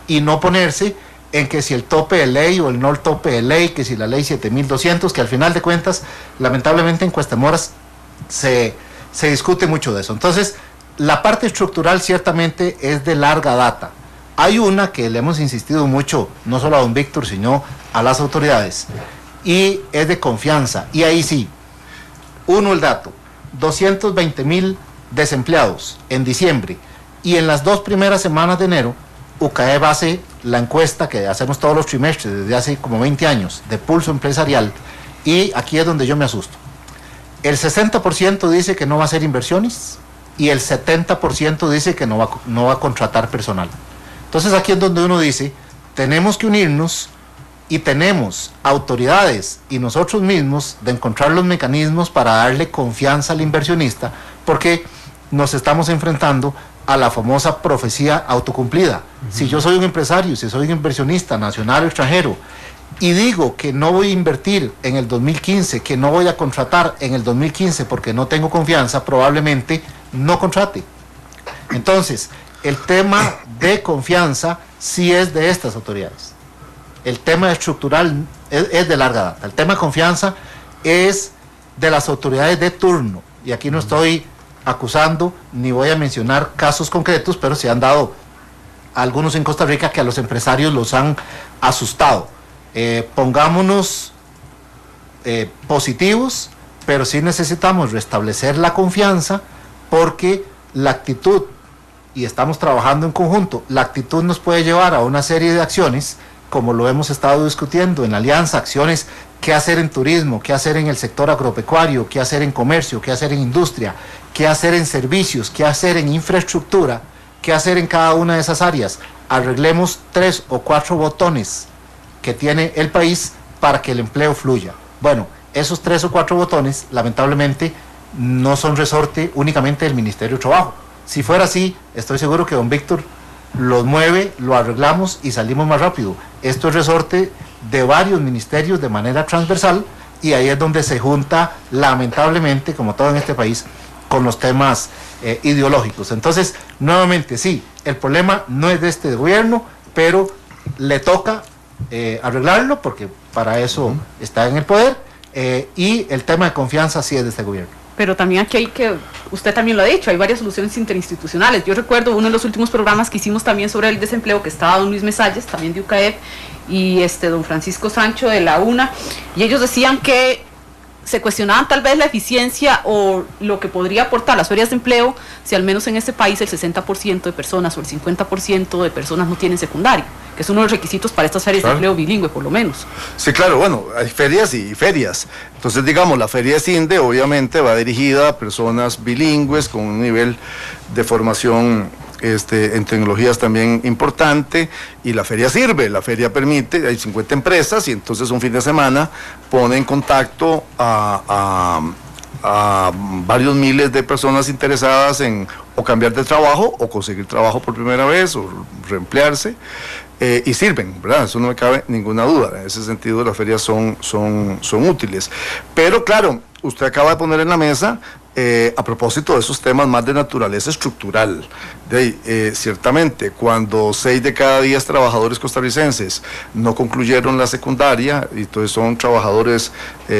y no ponerse en que si el tope de ley o el no tope de ley, que si la ley 7200, que al final de cuentas, lamentablemente en Cuestamoras se discute mucho de eso. Entonces, la parte estructural ciertamente es de larga data. Hay una que le hemos insistido mucho, no solo a don Víctor, sino a las autoridades, y es de confianza. Y ahí sí, el dato, 220,000 desempleados en diciembre, y en las 2 primeras semanas de enero, UCAEB hace la encuesta que hacemos todos los trimestres desde hace como 20 años, de pulso empresarial, y aquí es donde yo me asusto. El 60% dice que no va a hacer inversiones y el 70% dice que no va a contratar personal. Entonces aquí es donde uno dice, tenemos que unirnos y tenemos autoridades y nosotros mismos de encontrar los mecanismos para darle confianza al inversionista, porque nos estamos enfrentando a la famosa profecía autocumplida. Si yo soy un empresario, si soy un inversionista nacional o extranjero, y digo que no voy a invertir en el 2015, que no voy a contratar en el 2015 porque no tengo confianza, probablemente no contrate. Entonces, el tema de confianza sí es de estas autoridades. El tema estructural es de larga data. El tema de confianza es de las autoridades de turno. Y aquí no estoy acusando ni voy a mencionar casos concretos, pero se han dado algunos en Costa Rica que a los empresarios los han asustado. Pongámonos positivos, pero sí necesitamos restablecer la confianza, porque la actitud, y estamos trabajando en conjunto, la actitud nos puede llevar a una serie de acciones, como lo hemos estado discutiendo en la alianza, acciones, qué hacer en turismo, qué hacer en el sector agropecuario, qué hacer en comercio, qué hacer en industria, qué hacer en servicios, qué hacer en infraestructura, qué hacer en cada una de esas áreas. Arreglemos 3 o 4 botones que tiene el país para que el empleo fluya. Bueno, esos 3 o 4 botones, lamentablemente, no son resorte únicamente del Ministerio de Trabajo. Si fuera así, estoy seguro que don Víctor los mueve, lo arreglamos y salimos más rápido. Esto es resorte de varios ministerios de manera transversal, y ahí es donde se junta, lamentablemente, como todo en este país, con los temas ideológicos. Entonces, nuevamente, sí, el problema no es de este gobierno, pero le toca arreglarlo, porque para eso está en el poder, y el tema de confianza sí es de este gobierno. Pero también aquí hay que, usted también lo ha dicho, hay varias soluciones interinstitucionales. Yo recuerdo uno de los últimos programas que hicimos también sobre el desempleo, que estaba don Luis Mesalles, también de UCAEB, y don Francisco Sancho de la UNA, y ellos decían que se cuestionaban tal vez la eficiencia o lo que podría aportar las ferias de empleo si al menos en este país el 60% de personas o el 50% de personas no tienen secundario, que es uno de los requisitos para estas ferias de empleo bilingüe, por lo menos. Sí, claro, bueno, hay ferias y ferias. Entonces, digamos, la feria de CINDE obviamente va dirigida a personas bilingües con un nivel de formación en tecnologías también importante, y la feria sirve, la feria permite, hay 50 empresas, y entonces un fin de semana pone en contacto a varios miles de personas interesadas en o cambiar de trabajo o conseguir trabajo por primera vez o reemplearse, y sirven, ¿verdad? Eso no me cabe ninguna duda. En ese sentido las ferias son útiles. Pero claro, usted acaba de poner en la mesa, a propósito de esos temas más de naturaleza estructural. Ciertamente, cuando 6 de cada 10 trabajadores costarricenses no concluyeron la secundaria, y entonces son trabajadores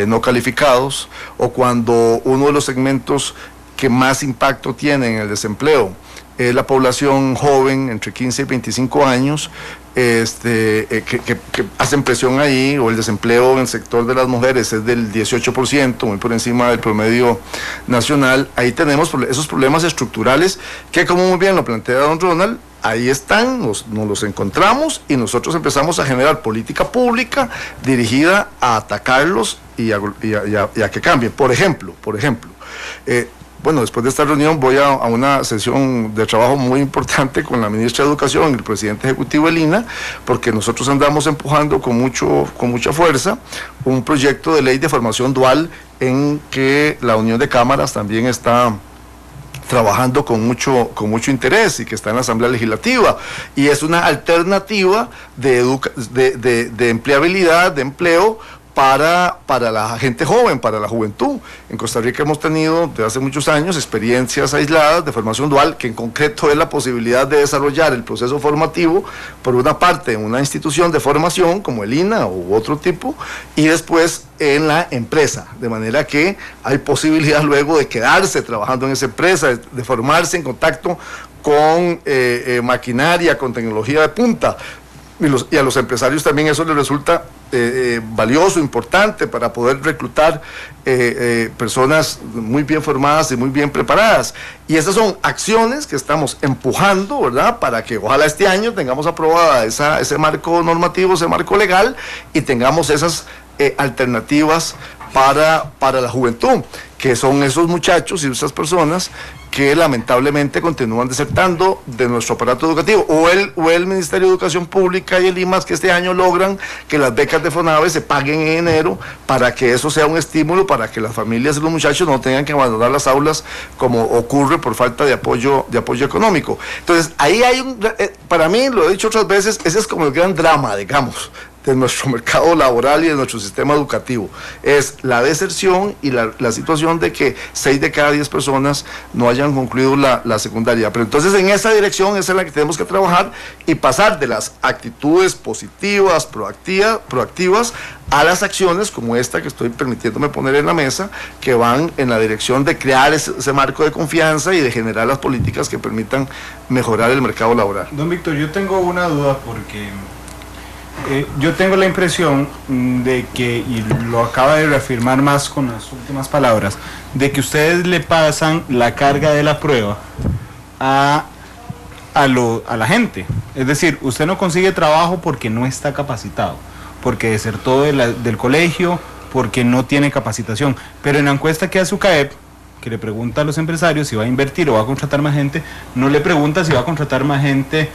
no calificados, o cuando uno de los segmentos que más impacto tiene en el desempleo es la población joven entre 15 y 25 años, que hacen presión ahí, o el desempleo en el sector de las mujeres es del 18%, muy por encima del promedio nacional. Ahí tenemos esos problemas estructurales que, como muy bien lo plantea don Ronald, ahí están, nos los encontramos y nosotros empezamos a generar política pública dirigida a atacarlos y a que cambien. Por ejemplo, bueno, después de esta reunión voy a una sesión de trabajo muy importante con la ministra de Educación y el presidente ejecutivo del INA, porque nosotros andamos empujando con mucha fuerza un proyecto de ley de formación dual en que la Unión de Cámaras también está trabajando con mucho interés y que está en la Asamblea Legislativa, y es una alternativa de empleabilidad, de empleo para la gente joven, para la juventud. En Costa Rica hemos tenido desde hace muchos años experiencias aisladas de formación dual, que en concreto es la posibilidad de desarrollar el proceso formativo por una parte en una institución de formación como el INA u otro tipo, y después en la empresa, de manera que hay posibilidad luego de quedarse trabajando en esa empresa, de formarse en contacto con maquinaria, con tecnología de punta. Y a los empresarios también eso les resulta valioso, importante, para poder reclutar personas muy bien formadas y muy bien preparadas. Y esas son acciones que estamos empujando, ¿verdad?, para que ojalá este año tengamos aprobada ese marco normativo, ese marco legal, y tengamos esas alternativas para la juventud, que son esos muchachos y esas personas que lamentablemente continúan desertando de nuestro aparato educativo, o el Ministerio de Educación Pública y el IMAS, que este año logran que las becas de FONAVE se paguen en enero, para que eso sea un estímulo para que las familias y los muchachos no tengan que abandonar las aulas como ocurre por falta de apoyo económico. Entonces ahí hay para mí, lo he dicho otras veces, ese es como el gran drama, digamos, de nuestro mercado laboral y de nuestro sistema educativo, es la deserción y la situación de que 6 de cada 10 personas no hayan concluido la secundaria. Pero entonces en esa dirección es en la que tenemos que trabajar y pasar de las actitudes positivas, proactivas, a las acciones como esta que estoy permitiéndome poner en la mesa, que van en la dirección de crear ese marco de confianza y de generar las políticas que permitan mejorar el mercado laboral. Don Víctor, yo tengo una duda, porque yo tengo la impresión de que, y lo acaba de reafirmar más con las últimas palabras, de que ustedes le pasan la carga de la prueba a la gente. Es decir, usted no consigue trabajo porque no está capacitado, porque desertó del colegio, porque no tiene capacitación. Pero en la encuesta que hace UCAEP, que le pregunta a los empresarios si va a invertir o va a contratar más gente, no le pregunta si va a contratar más gente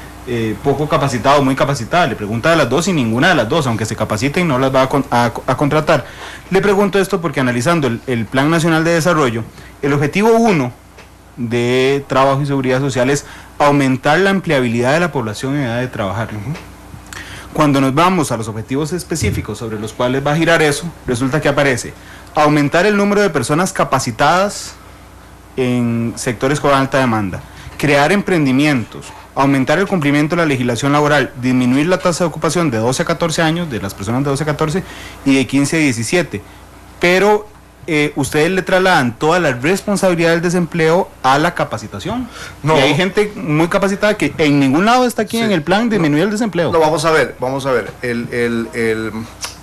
poco capacitada o muy capacitada, le pregunta de las dos, y ninguna de las dos, aunque se capaciten, no las va a contratar. Le pregunto esto porque, analizando el Plan Nacional de Desarrollo, el objetivo 1 de Trabajo y Seguridad Social es aumentar la empleabilidad de la población en edad de trabajar. Cuando nos vamos a los objetivos específicos sobre los cuales va a girar eso, resulta que aparece aumentar el número de personas capacitadas en sectores con alta demanda, crear emprendimientos, aumentar el cumplimiento de la legislación laboral, disminuir la tasa de ocupación de 12 a 14 años, de las personas de 12 a 14, y de 15 a 17. Pero ustedes le trasladan toda la responsabilidad del desempleo a la capacitación. No. Y hay gente muy capacitada que en ningún lado está aquí, sí, en el plan disminuir el desempleo. No, vamos a ver.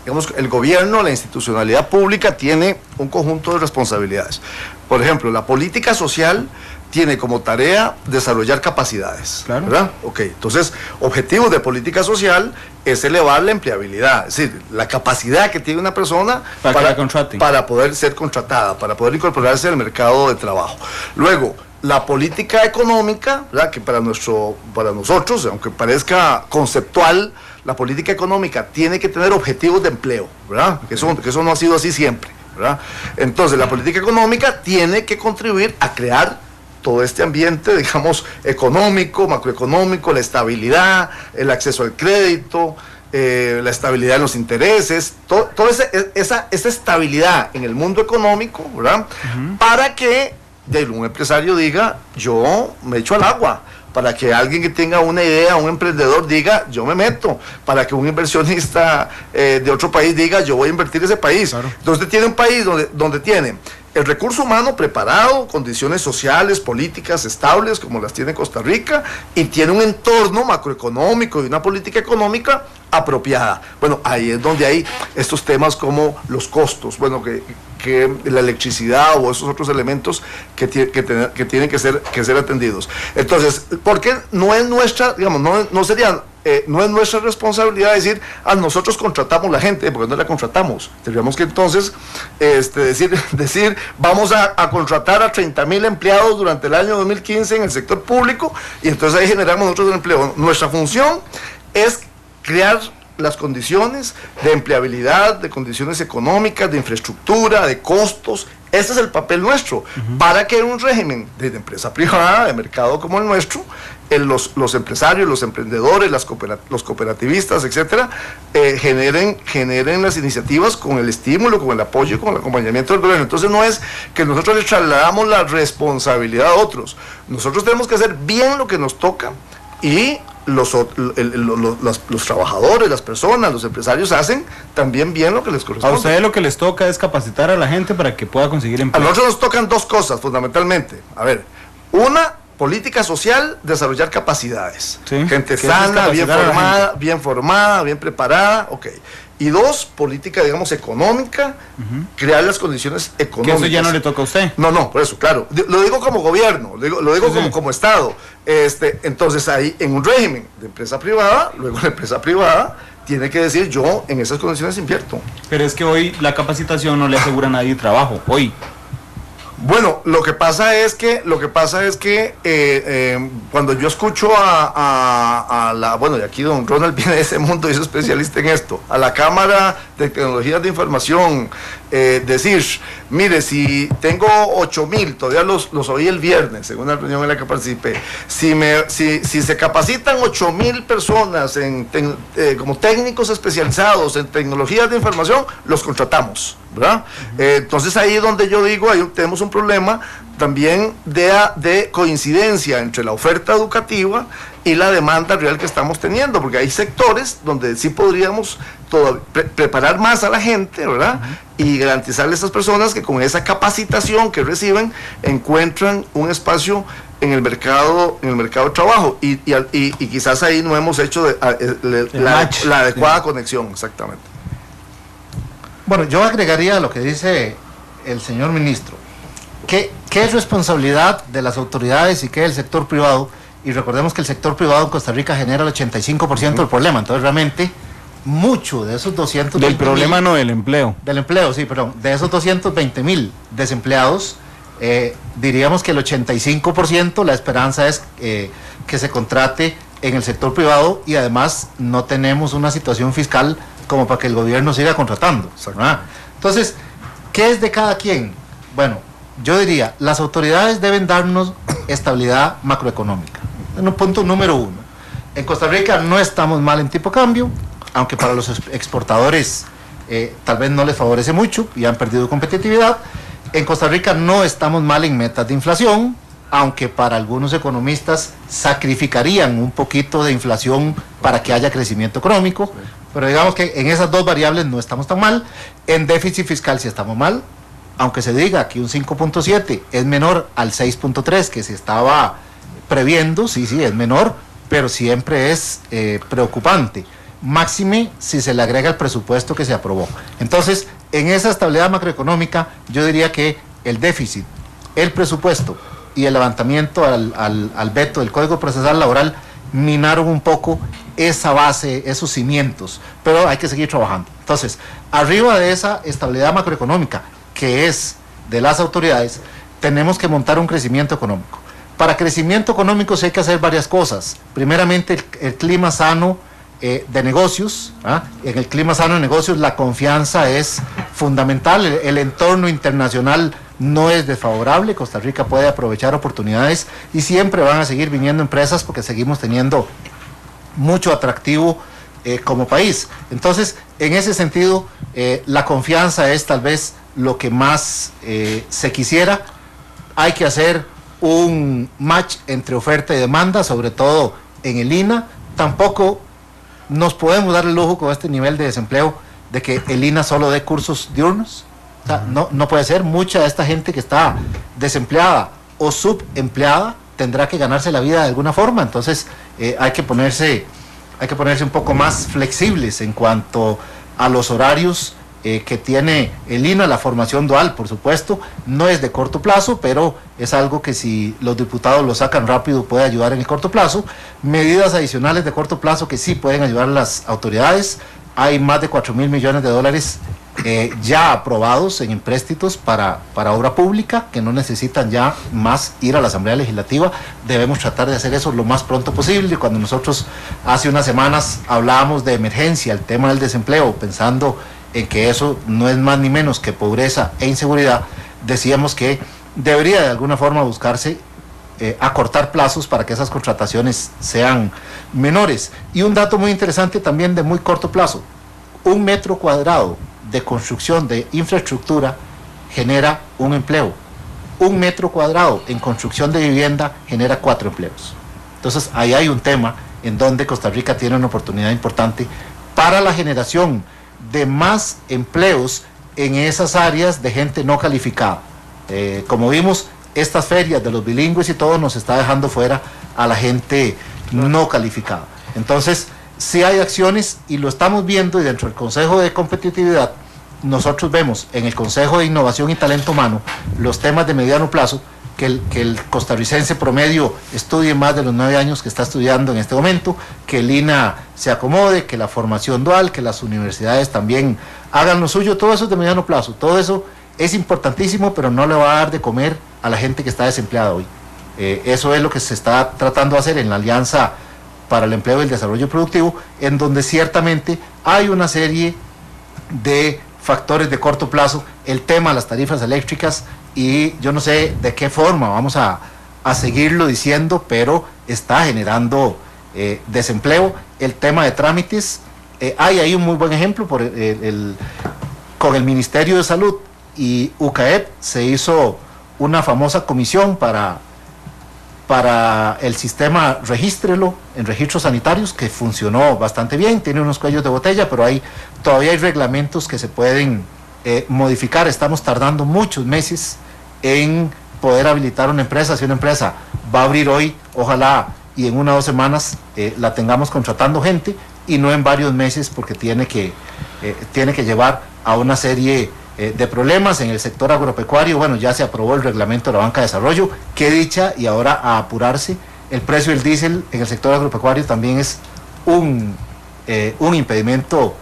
Digamos, el gobierno, la institucionalidad pública tiene un conjunto de responsabilidades. Por ejemplo, la política social tiene como tarea desarrollar capacidades, claro, ¿verdad? Ok, entonces, objetivos de política social es elevar la empleabilidad, es decir, la capacidad que tiene una persona para poder ser contratada, para poder incorporarse al mercado de trabajo. Luego, la política económica, ¿verdad?, que para nosotros, aunque parezca conceptual, la política económica tiene que tener objetivos de empleo, ¿verdad? Que eso no ha sido así siempre, ¿verdad? Entonces, la política económica tiene que contribuir a crear todo este ambiente, digamos, económico, macroeconómico, la estabilidad, el acceso al crédito, la estabilidad en los intereses, toda esa estabilidad en el mundo económico, ¿verdad? Para que un empresario diga, yo me echo al agua, para que alguien que tenga una idea, un emprendedor diga, yo me meto, para que un inversionista de otro país diga, yo voy a invertir en ese país. Claro. Entonces tiene un país donde tiene el recurso humano preparado, condiciones sociales, políticas estables como las tiene Costa Rica, y tiene un entorno macroeconómico y una política económica apropiada. Bueno, ahí es donde hay estos temas como los costos, bueno, que la electricidad o esos otros elementos que tienen que ser atendidos. Entonces, ¿por qué no es nuestra, digamos, no es nuestra responsabilidad decir, nosotros contratamos la gente, porque no la contratamos? Tendríamos que entonces decir, vamos a contratar a 30,000 empleados durante el año 2015 en el sector público, y entonces ahí generamos nosotros el empleo. Nuestra función es crear las condiciones de empleabilidad, de condiciones económicas, de infraestructura, de costos. Ese es el papel nuestro, para que en un régimen de empresa privada, de mercado como el nuestro, los empresarios, los emprendedores, los cooperativistas, etcétera, generen las iniciativas con el estímulo, con el apoyo y con el acompañamiento del gobierno. Entonces no es que nosotros le trasladamos la responsabilidad a otros. Nosotros tenemos que hacer bien lo que nos toca, y los trabajadores, las personas, los empresarios hacen también bien lo que les corresponde. A ustedes lo que les toca es capacitar a la gente para que pueda conseguir empleo. A nosotros nos tocan dos cosas fundamentalmente. A ver, una, política social, desarrollar capacidades. ¿Sí? Gente sana, bien formada, bien preparada, ok. Y dos, política, digamos, económica, crear las condiciones económicas. Que eso ya no le toca a usted. No, por eso, claro. Lo digo como gobierno, lo digo como Estado. Entonces ahí, en un régimen de empresa privada, luego la empresa privada tiene que decir, yo en esas condiciones invierto. Pero es que hoy la capacitación no le asegura a nadie trabajo, hoy. Bueno, lo que pasa es que cuando yo escucho bueno, y aquí don Ronald viene de ese mundo y es especialista en esto, a la Cámara de Tecnologías de Información decir, mire, si tengo 8,000, todavía los oí el viernes en una reunión en la que participé, si se capacitan 8,000 personas como técnicos especializados en tecnologías de información, los contratamos, ¿verdad? Entonces ahí es donde yo digo, ahí tenemos un problema también de coincidencia entre la oferta educativa y la demanda real que estamos teniendo, porque hay sectores donde sí podríamos preparar más a la gente, ¿verdad? Y garantizarle a estas personas que con esa capacitación que reciben encuentran un espacio en el mercado de trabajo, y quizás ahí no hemos hecho la adecuada conexión, exactamente. Bueno, yo agregaría a lo que dice el señor ministro, ¿qué es responsabilidad de las autoridades y qué es el sector privado? Y recordemos que el sector privado en Costa Rica genera el 85% del problema. Entonces realmente mucho de esos 220 del problema no del empleo. Del empleo, sí, perdón. De esos 220,000 desempleados, diríamos que el 85% la esperanza es que se contrate en el sector privado, y además no tenemos una situación fiscal como para que el gobierno siga contratando, ¿verdad? Entonces, ¿qué es de cada quien? Bueno, yo diría, las autoridades deben darnos estabilidad macroeconómica. En un punto número uno. En Costa Rica no estamos mal en tipo de cambio, aunque para los exportadores tal vez no les favorece mucho y han perdido competitividad. En Costa Rica no estamos mal en metas de inflación, aunque para algunos economistas sacrificarían un poquito de inflación para que haya crecimiento económico. Pero digamos que en esas dos variables no estamos tan mal. En déficit fiscal sí estamos mal, aunque se diga que un 5.7 es menor al 6.3 que se estaba previendo, sí, es menor, pero siempre es preocupante. Máxime si se le agrega el presupuesto que se aprobó. Entonces, en esa estabilidad macroeconómica, yo diría que el déficit, el presupuesto y el levantamiento al veto del Código Procesal Laboral minaron un poco esa base, esos cimientos, pero hay que seguir trabajando. Entonces, arriba de esa estabilidad macroeconómica, que es de las autoridades, tenemos que montar un crecimiento económico. Para crecimiento económico sí hay que hacer varias cosas. Primeramente, el clima sano de negocios. En el clima sano de negocios la confianza es fundamental. El entorno internacional no es desfavorable. Costa Rica puede aprovechar oportunidades y siempre van a seguir viniendo empresas porque seguimos teniendo mucho atractivo como país. Entonces, en ese sentido, la confianza es tal vez lo que más se quisiera. Hay que hacer un match entre oferta y demanda, sobre todo en el INA. Tampoco nos podemos dar el lujo con este nivel de desempleo de que el INA solo dé cursos diurnos. O sea, no puede ser. Mucha de esta gente que está desempleada o subempleada tendrá que ganarse la vida de alguna forma. Entonces hay que ponerse un poco más flexibles en cuanto a los horarios que tiene el INA. La formación dual, por supuesto, no es de corto plazo, pero es algo que si los diputados lo sacan rápido puede ayudar en el corto plazo. Medidas adicionales de corto plazo que sí pueden ayudar a las autoridades. Hay más de 4.000 millones de dólares ya aprobados en empréstitos para obra pública, que no necesitan ya más ir a la Asamblea Legislativa. Debemos tratar de hacer eso lo más pronto posible. Cuando nosotros hace unas semanas hablábamos de emergencia, el tema del desempleo, pensando en que eso no es más ni menos que pobreza e inseguridad, decíamos que debería de alguna forma buscarse acortar plazos para que esas contrataciones sean menores. Y un dato muy interesante también de muy corto plazo: 1 metro cuadrado de construcción de infraestructura genera un empleo. 1 metro cuadrado en construcción de vivienda genera 4 empleos. Entonces ahí hay un tema en donde Costa Rica tiene una oportunidad importante para la generación de más empleos en esas áreas de gente no calificada. Como vimos, estas ferias de los bilingües y todo nos está dejando fuera a la gente no calificada. Entonces, sí hay acciones y lo estamos viendo, y dentro del Consejo de Competitividad nosotros vemos en el Consejo de Innovación y Talento Humano los temas de mediano plazo, que el costarricense promedio estudie más de los 9 años que está estudiando en este momento, que el INA se acomode, que la formación dual, que las universidades también hagan lo suyo. Todo eso es de mediano plazo, todo eso es importantísimo, pero no le va a dar de comer a la gente que está desempleada hoy. Eso es lo que se está tratando de hacer en la Alianza para el Empleo y el Desarrollo Productivo, en donde ciertamente hay una serie de factores de corto plazo, el tema de las tarifas eléctricas, y yo no sé de qué forma vamos a seguirlo diciendo, pero está generando desempleo. El tema de trámites, hay ahí un muy buen ejemplo con el Ministerio de Salud y UCAEP se hizo una famosa comisión para el sistema Regístrelo en registros sanitarios, que funcionó bastante bien, tiene unos cuellos de botella, pero todavía hay reglamentos que se pueden modificar. Estamos tardando muchos meses en poder habilitar una empresa. Si una empresa va a abrir hoy, ojalá y en 1 o 2 semanas la tengamos contratando gente, y no en varios meses, porque tiene que llevar a una serie de problemas. En el sector agropecuario, bueno, ya se aprobó el reglamento de la banca de desarrollo, qué dicha, y ahora a apurarse. El precio del diésel en el sector agropecuario también es un impedimento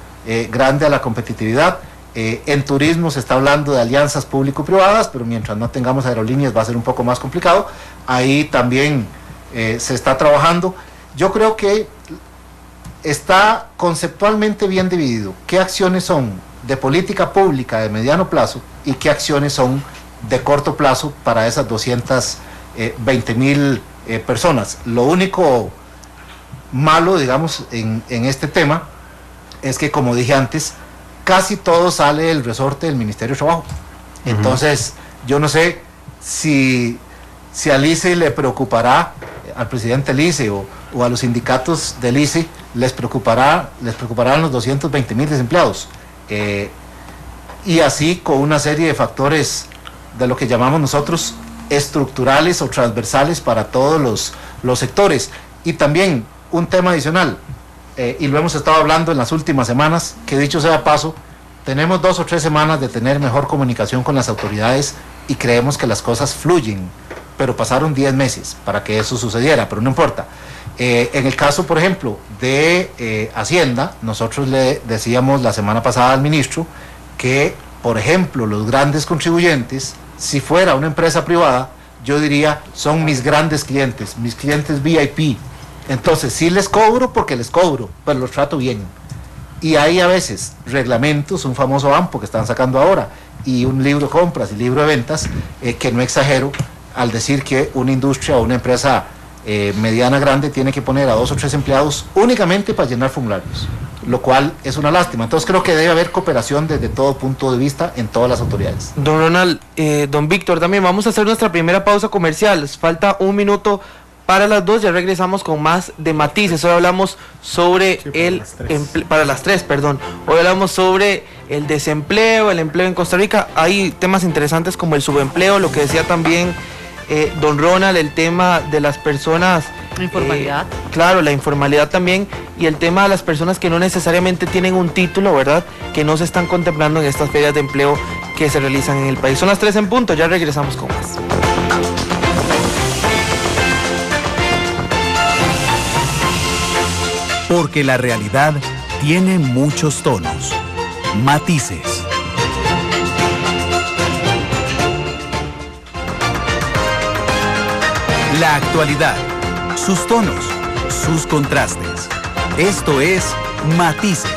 grande a la competitividad. En turismo se está hablando de alianzas público-privadas, pero mientras no tengamos aerolíneas va a ser un poco más complicado. Ahí también se está trabajando. Yo creo que está conceptualmente bien dividido qué acciones son de política pública de mediano plazo y qué acciones son de corto plazo para esas 220.000 personas. Lo único malo, digamos, en este tema es que, como dije antes, casi todo sale del resorte del Ministerio de Trabajo. Entonces, yo no sé si al ICE le preocupará, al presidente del ICE o a los sindicatos del ICE les preocuparán los 220.000 desempleados. Y así con una serie de factores de lo que llamamos nosotros estructurales o transversales para todos los sectores. Y también un tema adicional, y lo hemos estado hablando en las últimas semanas, que dicho sea paso, tenemos 2 o 3 semanas de tener mejor comunicación con las autoridades y creemos que las cosas fluyen, pero pasaron 10 meses para que eso sucediera, pero no importa. En el caso, por ejemplo, de Hacienda, nosotros le decíamos la semana pasada al ministro que, por ejemplo, los grandes contribuyentes, si fuera una empresa privada, yo diría, son mis grandes clientes, mis clientes VIP. Entonces, sí les cobro porque les cobro, pero los trato bien. Y hay a veces reglamentos, un famoso AMPO que están sacando ahora, y un libro de compras y libro de ventas, que no exagero al decir que una industria o una empresa mediana grande tiene que poner a 2 o 3 empleados únicamente para llenar formularios. lo cual es una lástima. Entonces creo que debe haber cooperación desde todo punto de vista en todas las autoridades. Don Ronald, don Víctor, también vamos a hacer nuestra primera pausa comercial. Falta un minuto para las 2, ya regresamos con más de matices. Hoy hablamos sobre para las 3, perdón. Hoy hablamos sobre el desempleo, el empleo en Costa Rica. Hay temas interesantes como el subempleo, lo que decía también don Ronald, el tema de las personas... La informalidad. Claro, la informalidad también, y el tema de las personas que no necesariamente tienen un título, ¿verdad? Que no se están contemplando en estas ferias de empleo que se realizan en el país. Son las 3 en punto, ya regresamos con más. Porque la realidad tiene muchos tonos, matices. La actualidad, sus tonos, sus contrastes. Esto es Matices.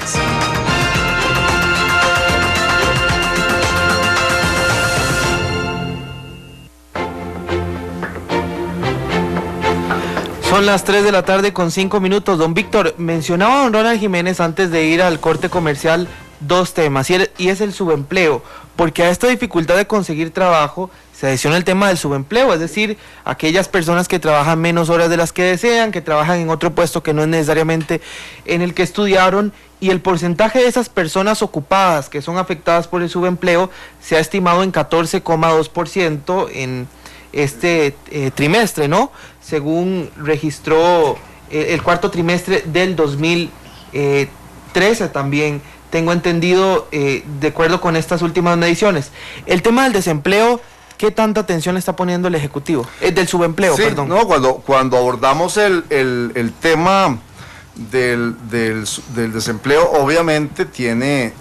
Son las 3 de la tarde con 5 minutos. Don Víctor, mencionaba don Ronald Jiménez antes de ir al corte comercial 2 temas, y es el subempleo, porque a esta dificultad de conseguir trabajo se adiciona el tema del subempleo, es decir, aquellas personas que trabajan menos horas de las que desean, que trabajan en otro puesto que no es necesariamente en el que estudiaron, y el porcentaje de esas personas ocupadas que son afectadas por el subempleo se ha estimado en 14,2% en este trimestre, ¿no? Según registró el cuarto trimestre del 2013 también, tengo entendido, de acuerdo con estas últimas mediciones. El tema del desempleo, ¿qué tanta atención está poniendo el Ejecutivo? Del subempleo, sí, perdón. No, cuando abordamos el tema del desempleo, obviamente tiene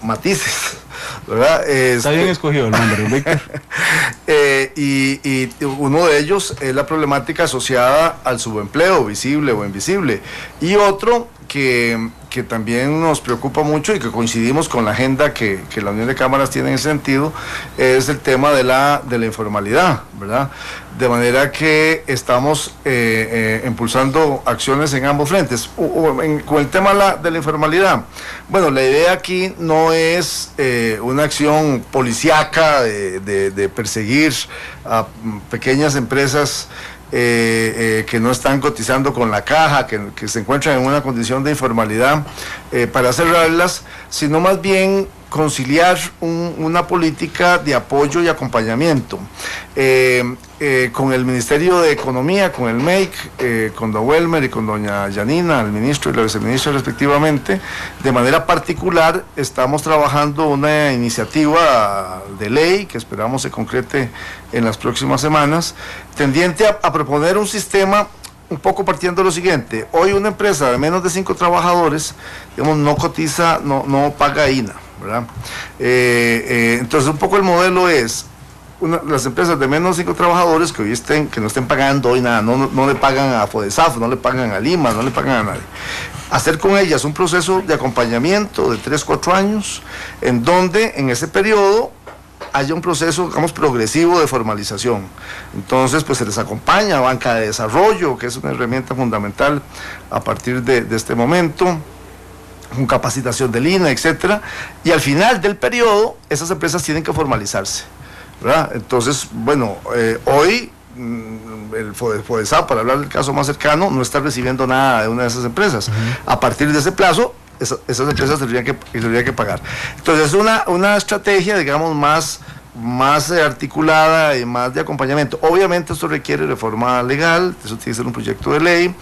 matices, ¿verdad? Está bien escogido el nombre, Víctor. Y uno de ellos es la problemática asociada al subempleo, visible o invisible. Y otro que también nos preocupa mucho y que coincidimos con la agenda que la Unión de Cámaras tiene en ese sentido, es el tema de la informalidad, ¿verdad? De manera que estamos impulsando acciones en ambos frentes. Con el tema de la informalidad, bueno, la idea aquí no es una acción policíaca de perseguir a pequeñas empresas que no están cotizando con la caja, que se encuentran en una condición de informalidad, para cerrarlas, sino más bien conciliar una política de apoyo y acompañamiento con el Ministerio de Economía, con el MEIC, con don Welmer y con doña Yanina, el ministro y la viceministra respectivamente. De manera particular estamos trabajando una iniciativa de ley que esperamos se concrete en las próximas semanas, tendiente a proponer un sistema un poco partiendo de lo siguiente. Hoy una empresa de menos de 5 trabajadores, digamos, no cotiza, no paga INA, ¿verdad? Entonces un poco el modelo es las empresas de menos de 5 trabajadores que hoy que no estén pagando hoy nada, no le pagan a FODESAF, no le pagan a Lima, no le pagan a nadie. Hacer con ellas un proceso de acompañamiento de 3-4 años, en donde en ese periodo haya un proceso, digamos, progresivo de formalización. Entonces, pues se les acompaña banca de desarrollo, que es una herramienta fundamental a partir de este momento, con capacitación del INA, etcétera, y al final del periodo, esas empresas tienen que formalizarse, ¿verdad? Entonces, bueno, hoy el FODESAP, para hablar del caso más cercano, no está recibiendo nada de una de esas empresas. A partir de ese plazo, esas empresas tendrían que pagar. Entonces es una estrategia, digamos, más articulada y más de acompañamiento. Obviamente esto requiere reforma legal, eso tiene que ser un proyecto de ley.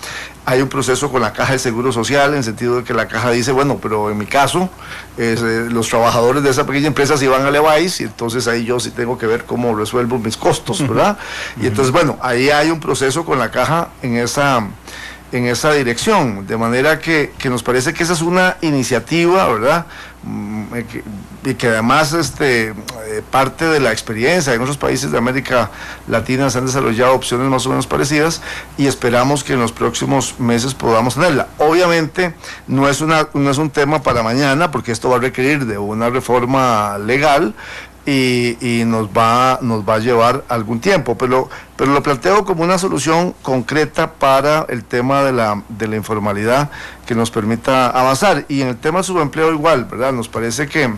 Hay un proceso con la Caja de Seguro Social, en el sentido de que la Caja dice, bueno, pero en mi caso, los trabajadores de esa pequeña empresa se van a Levi's, y entonces ahí yo sí tengo que ver cómo resuelvo mis costos, ¿verdad? Y entonces, bueno, ahí hay un proceso con la Caja en esa dirección, de manera que nos parece que esa es una iniciativa, ¿verdad? Y que además parte de la experiencia en otros países de América Latina se han desarrollado opciones más o menos parecidas, y esperamos que en los próximos meses podamos tenerla. Obviamente no es un tema para mañana, porque esto va a requerir de una reforma legal, y nos va a llevar algún tiempo, pero lo planteo como una solución concreta para el tema de la informalidad que nos permita avanzar. Y en el tema del subempleo igual, ¿verdad? Nos parece que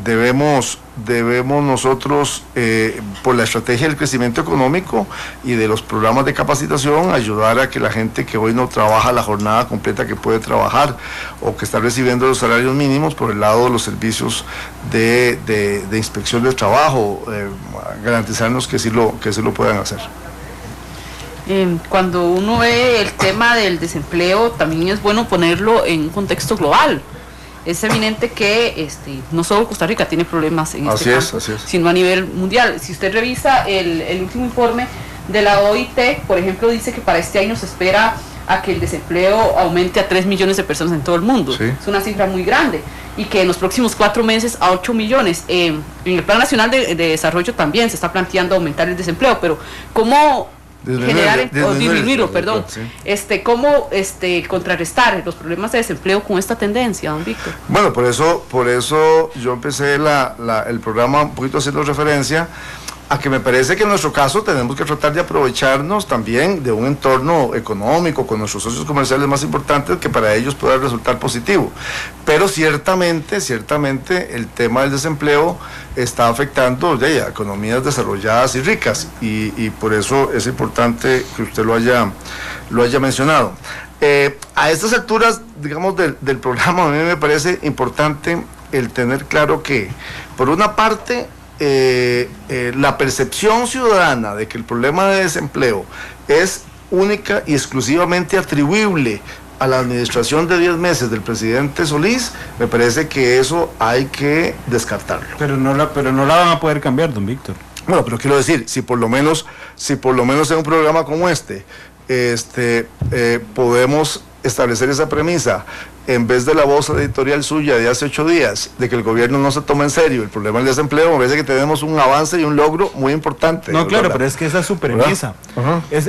debemos nosotros, por la estrategia del crecimiento económico y de los programas de capacitación, ayudar a que la gente que hoy no trabaja la jornada completa que puede trabajar o que está recibiendo los salarios mínimos, por el lado de los servicios de inspección del trabajo, garantizarnos que sí lo puedan hacer. Cuando uno ve el tema del desempleo, también es bueno ponerlo en un contexto global. Es evidente que no solo Costa Rica tiene problemas en este campo, sino a nivel mundial. Si usted revisa el último informe de la OIT, por ejemplo, dice que para este año se espera a que el desempleo aumente a 3 millones de personas en todo el mundo. Sí. Es una cifra muy grande. Y que en los próximos 4 meses a 8 millones. En el Plan Nacional de Desarrollo también se está planteando aumentar el desempleo, pero ¿cómo disminuirlo, perdón? Sí. ¿Cómo contrarrestar los problemas de desempleo con esta tendencia, don Víctor? Bueno, por eso yo empecé el programa un poquito haciendo referencia a que me parece que en nuestro caso tenemos que tratar de aprovecharnos también de un entorno económico con nuestros socios comerciales más importantes que para ellos pueda resultar positivo. Pero ciertamente el tema del desempleo está afectando a economías desarrolladas y ricas y por eso es importante que usted lo haya mencionado. A estas alturas, digamos, del programa, a mí me parece importante el tener claro que, por una parte, la percepción ciudadana de que el problema de desempleo es única y exclusivamente atribuible a la administración de 10 meses del presidente Solís, me parece que eso hay que descartarlo. Pero no la van a poder cambiar, don Víctor. Bueno, pero quiero decir, si por lo menos en un programa como podemos establecer esa premisa, en vez de la voz editorial suya de hace 8 días, de que el gobierno no se toma en serio el problema del desempleo, me parece que tenemos un avance y un logro muy importante. No, claro, pero es que esa es su premisa.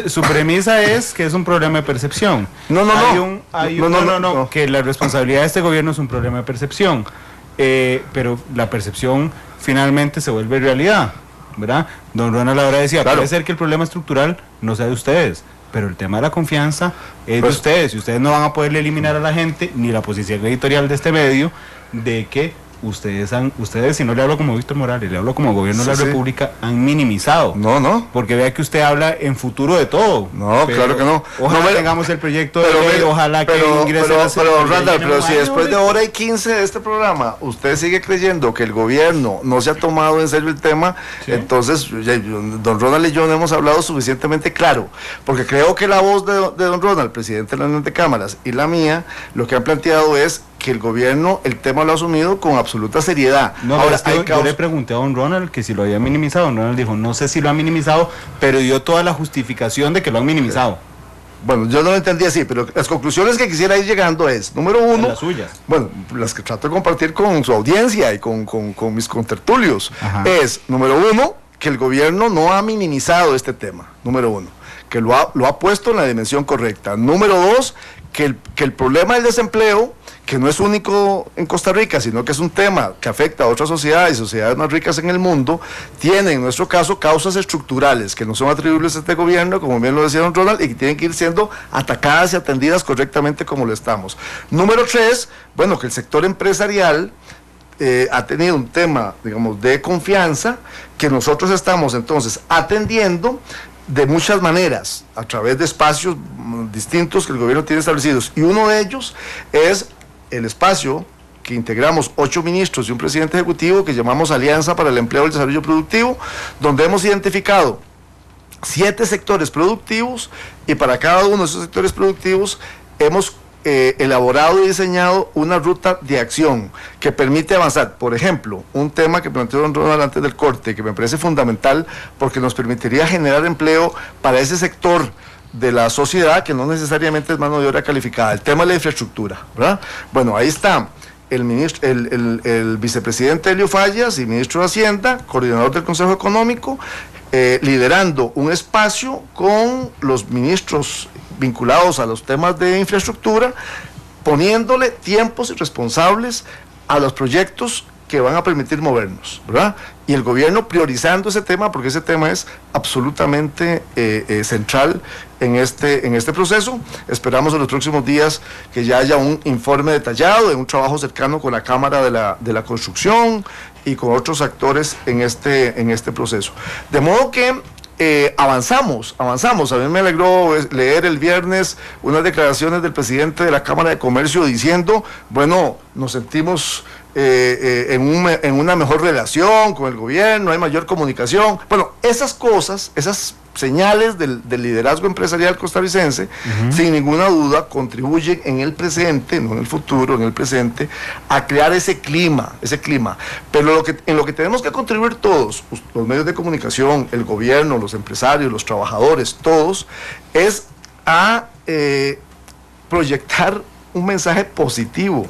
Su premisa es que es un problema de percepción. No, que la responsabilidad de este gobierno es un problema de percepción, pero la percepción finalmente se vuelve realidad, ¿verdad? Don Ronald ahora decía, claro, puede ser que el problema estructural no sea de ustedes, pero el tema de la confianza es de ustedes, y ustedes no van a poderle eliminar a la gente, ni la posición editorial de este medio, de que ustedes, si no le hablo como Víctor Morales, le hablo como gobierno de la República, han minimizado. No. Porque vea que usted habla en futuro de todo. No, claro que no. Ojalá tengamos el proyecto de ley, ojalá que ingrese pero si después de hora y 15 de este programa, usted sigue creyendo que el gobierno no se ha tomado en serio el tema, sí, entonces, don Ronald y yo no hemos hablado suficientemente claro, porque creo que la voz de don Ronald, presidente de la Unión de Cámaras, y la mía, lo que han planteado es que el gobierno el tema lo ha asumido con absoluta seriedad. No, ahora yo le pregunté a don Ronald que si lo había minimizado. Don Ronald dijo, no sé si lo ha minimizado, pero dio toda la justificación de que lo han minimizado. Bueno, yo no lo entendí así, pero las conclusiones que quisiera ir llegando es, número uno, las suyas. Bueno, las que trato de compartir con su audiencia y con mis contertulios, es, número uno, que el gobierno no ha minimizado este tema, número uno, que lo ha puesto en la dimensión correcta. Número dos, que el problema del desempleo, que no es único en Costa Rica, sino que es un tema que afecta a otras sociedades más ricas en el mundo, tiene en nuestro caso causas estructurales que no son atribuibles a este gobierno, como bien lo decía don Ronald, y que tienen que ir siendo atacadas y atendidas correctamente como lo estamos. Número tres, bueno, que el sector empresarial ha tenido un tema, digamos, de confianza, que nosotros estamos entonces atendiendo de muchas maneras, a través de espacios distintos que el gobierno tiene establecidos, y uno de ellos es el espacio que integramos 8 ministros y un presidente ejecutivo que llamamos Alianza para el Empleo y el Desarrollo Productivo, donde hemos identificado 7 sectores productivos, y para cada uno de esos sectores productivos hemos elaborado y diseñado una ruta de acción que permite avanzar. Por ejemplo, un tema que planteó don Ronald antes del corte, que me parece fundamental porque nos permitiría generar empleo para ese sector de la sociedad que no necesariamente es mano de obra calificada, el tema de la infraestructura, ¿verdad? Bueno, ahí está el vicepresidente Elio Fallas y ministro de Hacienda, coordinador del Consejo Económico, liderando un espacio con los ministros vinculados a los temas de infraestructura, poniéndole tiempos y responsables a los proyectos que van a permitir movernos, ¿verdad? Y el gobierno priorizando ese tema, porque ese tema es absolutamente central en este proceso. Esperamos en los próximos días que ya haya un informe detallado de un trabajo cercano con la Cámara de la Construcción y con otros actores en este proceso. De modo que avanzamos. A mí me alegró leer el viernes unas declaraciones del presidente de la Cámara de Comercio diciendo, bueno, nos sentimos en una mejor relación con el gobierno, hay mayor comunicación. Bueno, esas cosas, esas señales del liderazgo empresarial costarricense, sin ninguna duda, contribuyen en el presente, no en el futuro, en el presente, a crear ese clima. Pero en lo que tenemos que contribuir todos, los medios de comunicación, el gobierno, los empresarios, los trabajadores, todos, es a proyectar un mensaje positivo,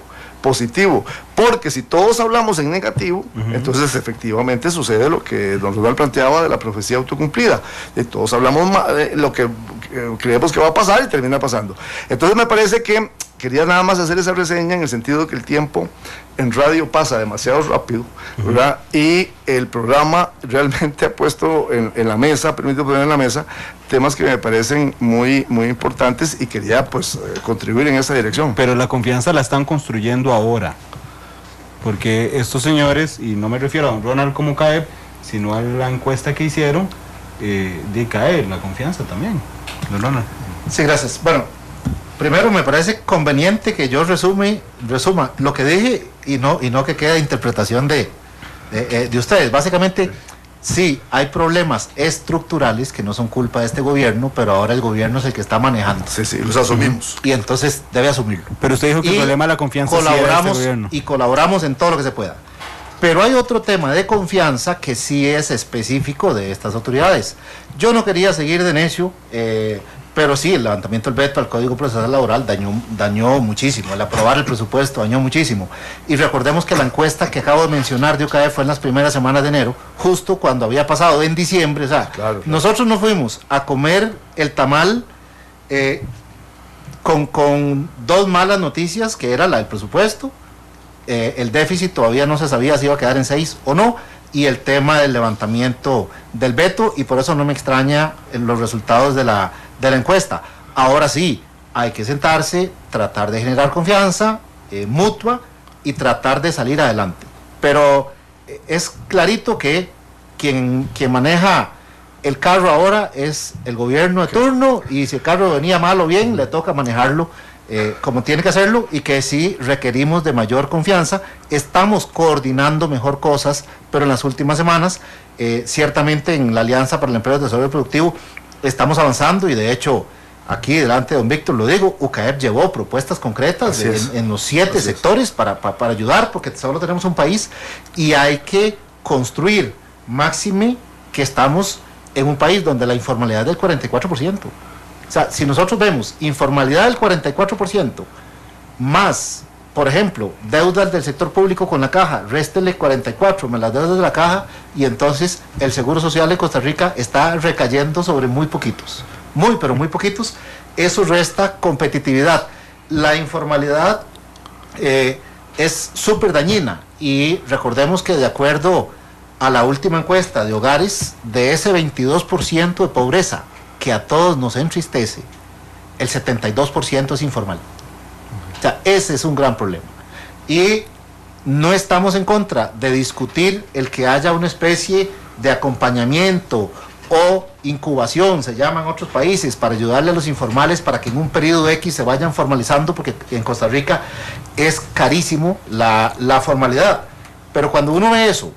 porque si todos hablamos en negativo, entonces efectivamente sucede lo que don Ronald planteaba de la profecía autocumplida, y todos hablamos de lo que creemos que va a pasar y termina pasando. Entonces me parece que quería nada más hacer esa reseña en el sentido de que el tiempo en radio pasa demasiado rápido, ¿verdad? Y el programa realmente ha puesto en la mesa, permite poner en la mesa temas que me parecen muy, muy importantes y quería pues contribuir en esa dirección. Pero la confianza la están construyendo ahora, porque estos señores, y no me refiero a don Ronald como CAEP, sino a la encuesta que hicieron, de caer la confianza también. Don Ronald. Sí, gracias. Bueno, primero me parece conveniente que yo resuma lo que dije y no que quede interpretación de ustedes. Básicamente, sí, hay problemas estructurales que no son culpa de este gobierno, pero ahora el gobierno es el que está manejando. Sí, los asumimos. Y entonces debe asumirlo. Pero usted dijo que el problema de la confianza colaboramos, sí era este gobierno. y colaboramos en todo lo que se pueda. Pero hay otro tema de confianza que sí es específico de estas autoridades. Yo no quería seguir de necio, pero sí, el levantamiento del veto al Código Procesal Laboral dañó muchísimo, el aprobar el presupuesto dañó muchísimo. Y recordemos que la encuesta que acabo de mencionar de UCAE fue en las primeras semanas de enero, justo cuando había pasado en diciembre. O sea, claro. Nosotros no fuimos a comer el tamal con dos malas noticias, que era la del presupuesto, el déficit todavía no se sabía si iba a quedar en 6 o no, y el tema del levantamiento del veto, y por eso no me extraña los resultados de la encuesta. Ahora sí, hay que sentarse, tratar de generar confianza mutua y tratar de salir adelante. Pero es clarito que quien maneja el carro ahora es el gobierno de turno, y si el carro venía mal o bien, le toca manejarlo como tiene que hacerlo, y que sí requerimos de mayor confianza. Estamos coordinando mejor cosas, pero en las últimas semanas, ciertamente en la Alianza para el Empleo y Desarrollo Productivo, estamos avanzando, y de hecho, aquí delante de don Víctor lo digo, UCAEP llevó propuestas concretas en los 7 sectores para ayudar, porque solo tenemos un país y hay que construir, máxime que estamos en un país donde la informalidad es del 44%. O sea, si nosotros vemos informalidad del 44%, más, por ejemplo, deudas del sector público con la caja, réstele 44 más las deudas de la caja, y entonces el Seguro Social de Costa Rica está recayendo sobre muy poquitos, pero muy poquitos. Eso resta competitividad. La informalidad es súper dañina, y recordemos que de acuerdo a la última encuesta de hogares, de ese 22% de pobreza que a todos nos entristece, el 72% es informal. O sea, ese es un gran problema. Y no estamos en contra de discutir el que haya una especie de acompañamiento o incubación, se llama en otros países, para ayudarle a los informales para que en un periodo X se vayan formalizando, porque en Costa Rica es carísimo la formalidad. Pero cuando uno ve eso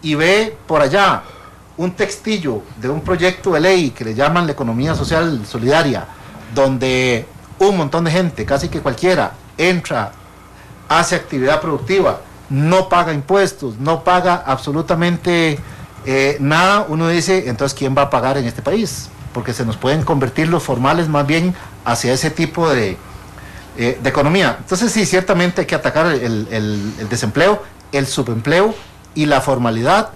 y ve por allá un textillo de un proyecto de ley que le llaman la economía social solidaria, donde un montón de gente, casi que cualquiera, entra, hace actividad productiva, no paga impuestos, no paga absolutamente nada, uno dice, entonces ¿quién va a pagar en este país? Porque se nos pueden convertir los formales más bien hacia ese tipo de economía. Entonces sí, ciertamente hay que atacar el desempleo, el subempleo y la formalidad.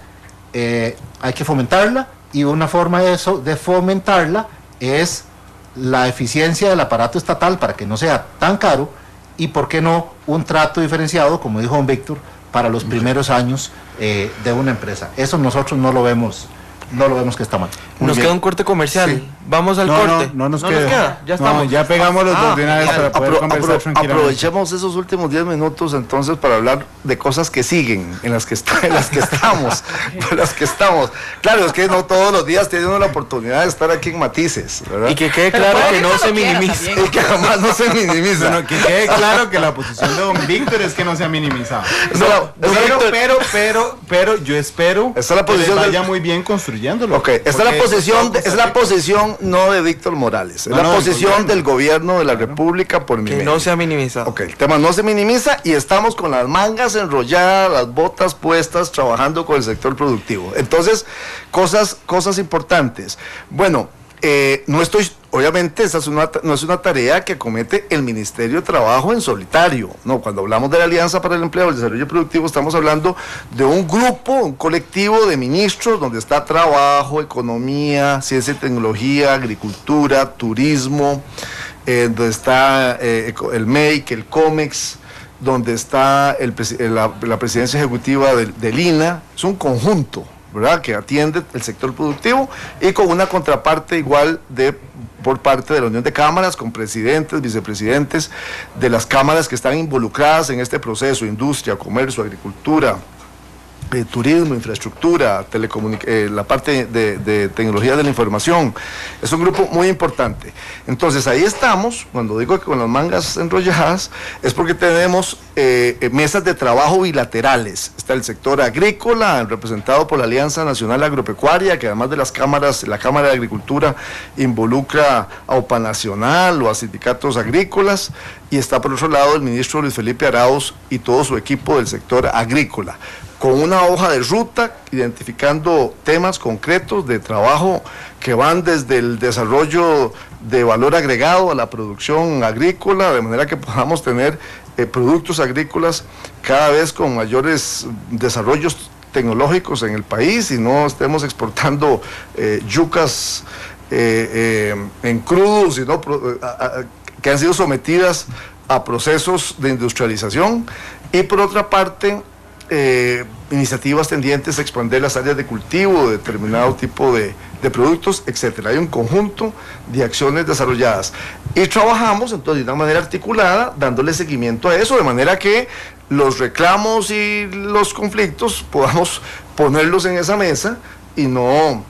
Hay que fomentarla, y una forma de fomentarla es la eficiencia del aparato estatal para que no sea tan caro, y por qué no un trato diferenciado, como dijo don Víctor, para los primeros años de una empresa. Eso nosotros no lo vemos que está mal. Nos queda un corte comercial. Sí. Vamos al corte. No nos queda. Ya estamos. Ya pegamos los dos de una vez para poder conversar tranquilamente. Aprovechemos esos últimos 10 minutos entonces para hablar de cosas que siguen, en las que estamos. Claro, es que no todos los días tiene uno la oportunidad de estar aquí en Matices, ¿verdad? Y que quede claro que no se minimice. Y que jamás no se minimiza. Bueno, que quede claro que la posición de don Víctor es que no se ha minimizado. Pero yo espero Esa es la posición que les vaya del- muy bien construyéndolo. Ok, esta es la posición no de Víctor Morales, es la posición del gobierno de la República por mi Que medio. no se ha minimizado. Ok, el tema no se minimiza y estamos con las mangas enrolladas, las botas puestas, trabajando con el sector productivo. Entonces, cosas importantes. Bueno, obviamente esa no es una tarea que acomete el Ministerio de Trabajo en solitario. No, cuando hablamos de la Alianza para el Empleo y el Desarrollo Productivo, estamos hablando de un grupo, un colectivo de ministros donde está trabajo, economía, ciencia y tecnología, agricultura, turismo, donde está el MEIC, el COMEX, donde está la presidencia ejecutiva del INA. Es un conjunto, ¿verdad?, que atiende el sector productivo y con una contraparte igual por parte de la Unión de Cámaras, con presidentes, vicepresidentes de las cámaras que están involucradas en este proceso: industria, comercio, agricultura, turismo, infraestructura, la parte de tecnología de la información. Es un grupo muy importante. Entonces ahí estamos. Cuando digo que con las mangas enrolladas, es porque tenemos mesas de trabajo bilaterales. Está el sector agrícola, representado por la Alianza Nacional Agropecuaria, que además de las cámaras, la Cámara de Agricultura involucra a OPA Nacional o a sindicatos agrícolas, y está por otro lado el ministro Luis Felipe Arauz y todo su equipo del sector agrícola, con una hoja de ruta, identificando temas concretos de trabajo que van desde el desarrollo de valor agregado a la producción agrícola, de manera que podamos tener productos agrícolas cada vez con mayores desarrollos tecnológicos en el país y no estemos exportando yucas en crudo, sino que han sido sometidas a procesos de industrialización. Y por otra parte, iniciativas tendientes a expandir las áreas de cultivo de determinado tipo de productos, etcétera. Hay un conjunto de acciones desarrolladas y trabajamos entonces de una manera articulada, dándole seguimiento a eso, de manera que los reclamos y los conflictos podamos ponerlos en esa mesa y no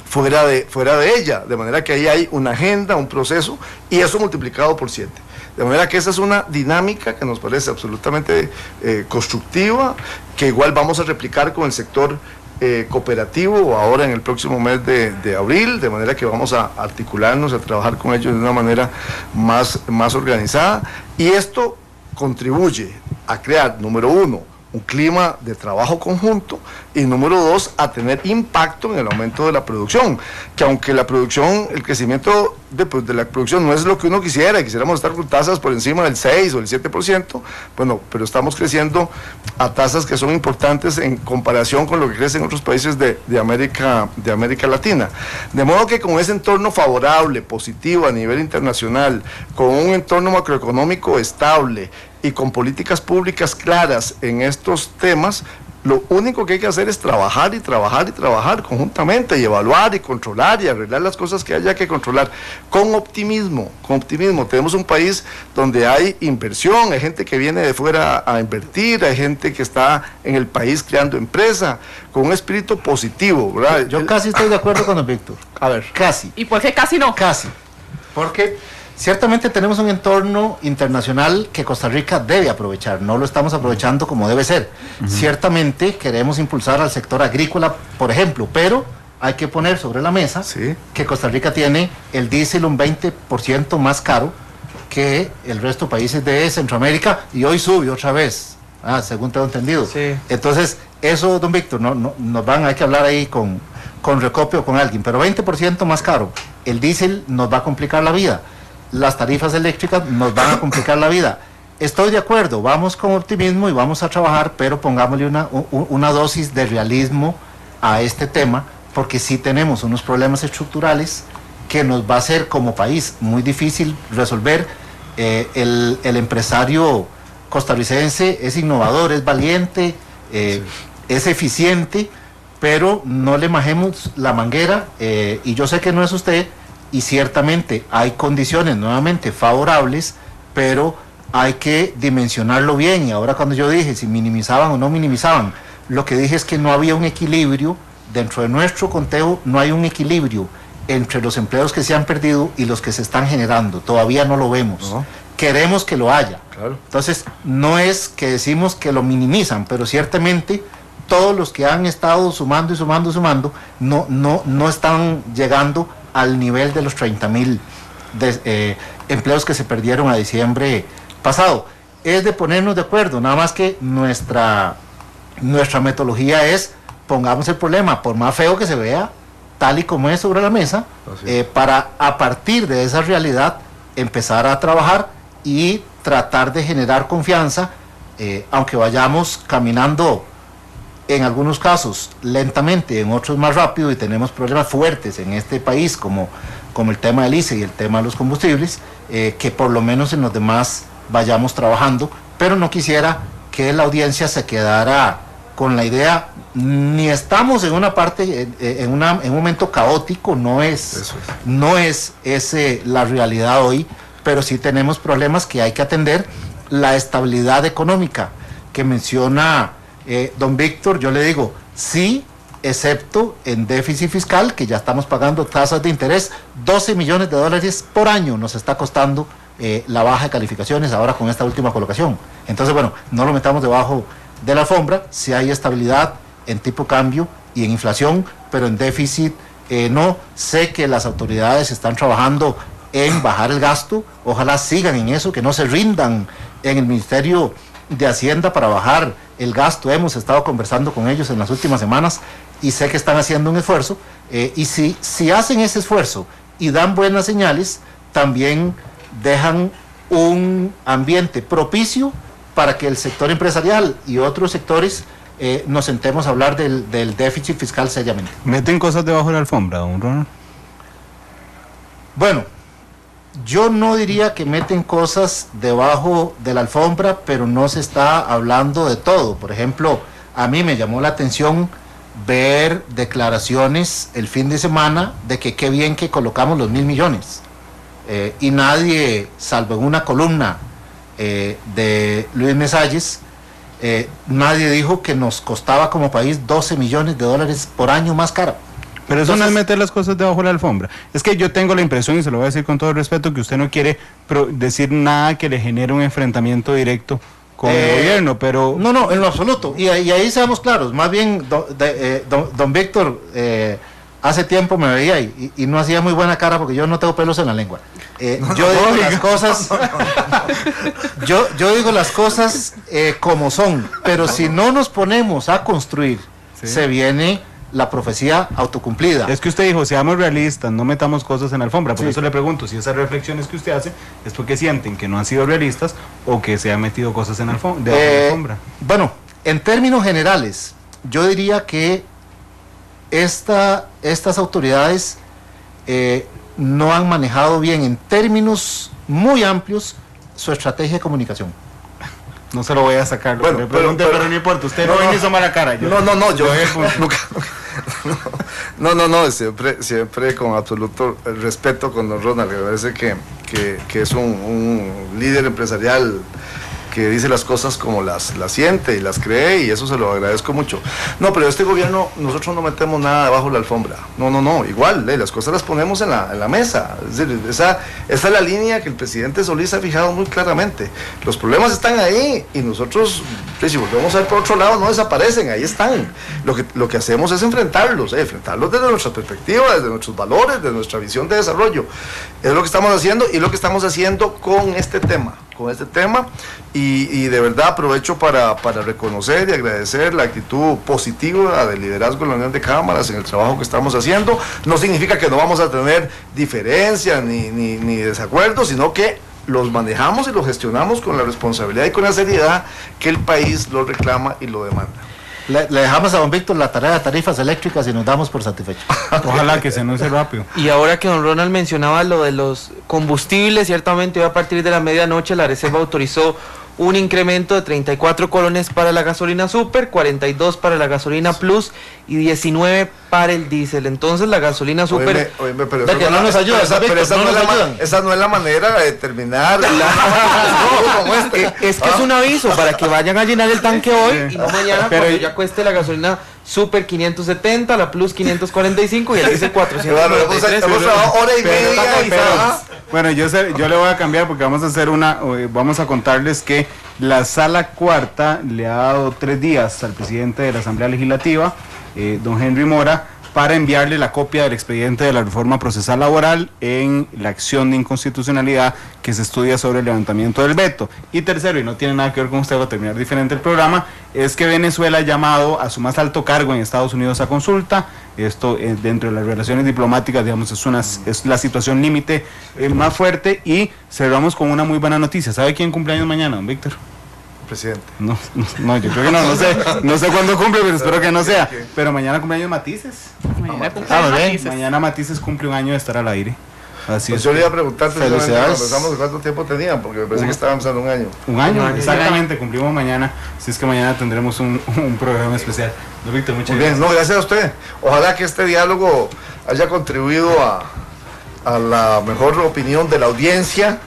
fuera de ella, de manera que ahí hay una agenda, un proceso, y eso multiplicado por 7. De manera que esa es una dinámica que nos parece absolutamente constructiva, que igual vamos a replicar con el sector cooperativo ahora en el próximo mes de abril, de manera que vamos a articularnos, a trabajar con ellos de una manera más organizada, y esto contribuye a crear, número 1, un clima de trabajo conjunto, y número 2, a tener impacto en el aumento de la producción, que aunque la producción, el crecimiento de la producción no es lo que uno quisiéramos estar con tasas por encima del 6 o el 7%, bueno, pero estamos creciendo a tasas que son importantes en comparación con lo que crecen otros países de América Latina. De modo que con ese entorno favorable, positivo a nivel internacional, con un entorno macroeconómico estable y con políticas públicas claras en estos temas, lo único que hay que hacer es trabajar conjuntamente, y evaluar y controlar y arreglar las cosas que haya que controlar con optimismo. Tenemos un país donde hay inversión, hay gente que viene de fuera a invertir, hay gente que está en el país creando empresa, con un espíritu positivo, ¿verdad? Yo casi estoy de acuerdo con don Víctor. A ver. Casi. ¿Y por qué casi no? Casi. Porque ciertamente tenemos un entorno internacional que Costa Rica debe aprovechar, no lo estamos aprovechando como debe ser. Ciertamente queremos impulsar al sector agrícola, por ejemplo, pero hay que poner sobre la mesa que Costa Rica tiene el diésel un 20% más caro que el resto de países de Centroamérica, y hoy sube otra vez, según tengo entendido. Sí. Entonces, eso, don Víctor, hay que hablar ahí con Recopio o con alguien, pero 20% más caro, el diésel nos va a complicar la vida. Las tarifas eléctricas nos van a complicar la vida. Estoy de acuerdo, vamos con optimismo y vamos a trabajar, pero pongámosle una dosis de realismo a este tema, porque sí tenemos unos problemas estructurales que nos va a ser como país muy difícil resolver. El empresario costarricense es innovador, es valiente, es eficiente, pero no le majemos la manguera, y yo sé que no es usted, y ciertamente hay condiciones nuevamente favorables, pero hay que dimensionarlo bien. Y ahora cuando yo dije si minimizaban o no minimizaban, lo que dije es que no había un equilibrio dentro de nuestro conteo, no hay un equilibrio entre los empleos que se han perdido y los que se están generando, todavía no lo vemos. No. Queremos que lo haya. Claro. Entonces, no es que decimos que lo minimizan, pero ciertamente todos los que han estado sumando y sumando, no están llegando al nivel de los 30,000 empleos que se perdieron a diciembre pasado. Es de ponernos de acuerdo, nada más que nuestra metodología es, pongamos el problema, por más feo que se vea, tal y como es sobre la mesa, para a partir de esa realidad empezar a trabajar y tratar de generar confianza, aunque vayamos caminando en algunos casos lentamente, en otros más rápido, y tenemos problemas fuertes en este país como el tema del ICE y el tema de los combustibles, que por lo menos en los demás vayamos trabajando, pero no quisiera que la audiencia se quedara con la idea, ni estamos en una parte, en un momento caótico, no es ese la realidad hoy, pero sí tenemos problemas que hay que atender. La estabilidad económica que menciona don Víctor, yo le digo, sí, excepto en déficit fiscal, que ya estamos pagando tasas de interés, $12 millones por año nos está costando la baja de calificaciones ahora con esta última colocación. Entonces, bueno, no lo metamos debajo de la alfombra, si hay estabilidad en tipo cambio y en inflación, pero en déficit no. Sé que las autoridades están trabajando en bajar el gasto, ojalá sigan en eso, que no se rindan en el Ministerio de Hacienda para bajar el gasto. Hemos estado conversando con ellos en las últimas semanas y sé que están haciendo un esfuerzo, y si hacen ese esfuerzo y dan buenas señales, también dejan un ambiente propicio para que el sector empresarial y otros sectores nos sentemos a hablar del déficit fiscal seriamente. ¿Meten cosas debajo de la alfombra, don Ronald? Bueno, yo no diría que meten cosas debajo de la alfombra, pero no se está hablando de todo. Por ejemplo, a mí me llamó la atención ver declaraciones el fin de semana de que qué bien que colocamos los 1.000 millones. Y nadie, salvo en una columna de Luis Mesalles, nadie dijo que nos costaba como país $12 millones por año más cara. Pero eso no es meter las cosas debajo de la alfombra. Es que yo tengo la impresión, y se lo voy a decir con todo el respeto, que usted no quiere decir nada que le genere un enfrentamiento directo con el gobierno, pero... No, en lo absoluto. Y ahí seamos claros. Más bien, don Víctor, hace tiempo me veía y no hacía muy buena cara porque yo no tengo pelos en la lengua. Yo digo las cosas... Yo digo las cosas como son, pero si no nos ponemos a construir, se viene la profecía autocumplida. Es que usted dijo, seamos realistas, no metamos cosas en la alfombra. Por eso le pregunto, si esas reflexiones que usted hace es porque sienten que no han sido realistas o que se han metido cosas en la alfombra. Bueno, en términos generales, yo diría que estas autoridades no han manejado bien, en términos muy amplios, su estrategia de comunicación. No se lo voy a sacar. Bueno, pero no importa, usted no me hizo mala cara. No, siempre con absoluto respeto con don Ronald. Me parece que es un líder empresarial que dice las cosas como las siente y las cree, y eso se lo agradezco mucho. No, pero este gobierno, nosotros no metemos nada debajo de la alfombra. No, igual, las cosas las ponemos en la mesa. Es decir, esa es la línea que el presidente Solís ha fijado muy claramente. Los problemas están ahí, y nosotros, si volvemos a ver por otro lado, no desaparecen, ahí están. Lo que hacemos es enfrentarlos desde nuestra perspectiva, desde nuestros valores, desde nuestra visión de desarrollo. Es lo que estamos haciendo, y lo que estamos haciendo con este tema. Y de verdad aprovecho para reconocer y agradecer la actitud positiva del liderazgo de la Unión de Cámaras en el trabajo que estamos haciendo. No significa que no vamos a tener diferencias ni desacuerdos, sino que los manejamos y los gestionamos con la responsabilidad y con la seriedad que el país lo reclama y lo demanda. Le dejamos a don Víctor la tarea de tarifas eléctricas y nos damos por satisfechos. Ojalá que se anuncie rápido. Y ahora que don Ronald mencionaba lo de los combustibles, ciertamente hoy a partir de la medianoche la Reserva autorizó un incremento de 34 colones para la gasolina super, 42 para la gasolina plus y 19 para el diésel. Entonces la gasolina super... Oíme, pero que no nos ayuda, esa no es la manera de determinar. Es que es un aviso para que vayan a llenar el tanque hoy y no mañana, pero cuando ya cueste la gasolina super 570, la plus 545 y el diésel 493. Hemos trabajado hora y media. Bueno, yo le voy a cambiar porque vamos a contarles que la Sala Cuarta le ha dado 3 días al presidente de la Asamblea Legislativa, don Henry Mora, para enviarle la copia del expediente de la reforma procesal laboral en la acción de inconstitucionalidad que se estudia sobre el levantamiento del veto. Y tercero, y no tiene nada que ver con usted, va a terminar diferente el programa, es que Venezuela ha llamado a su más alto cargo en Estados Unidos a consulta. Esto dentro de las relaciones diplomáticas, digamos, es la situación límite más fuerte. Y cerramos con una muy buena noticia. ¿Sabe quién cumpleaños mañana, don Víctor? Presidente. No, yo creo que no sé cuándo cumple, pero espero que no sea. Pero mañana cumpleaños Matices. Mañana Matices cumple un año de estar al aire. Así pues es. Yo le iba a preguntar felicidades. cuánto tiempo tenían, porque me parece que estaban empezando un año. Un año, exactamente, cumplimos mañana. Si es que mañana tendremos un programa especial. Don Víctor, muchas gracias. No, gracias a usted. Ojalá que este diálogo haya contribuido a la mejor opinión de la audiencia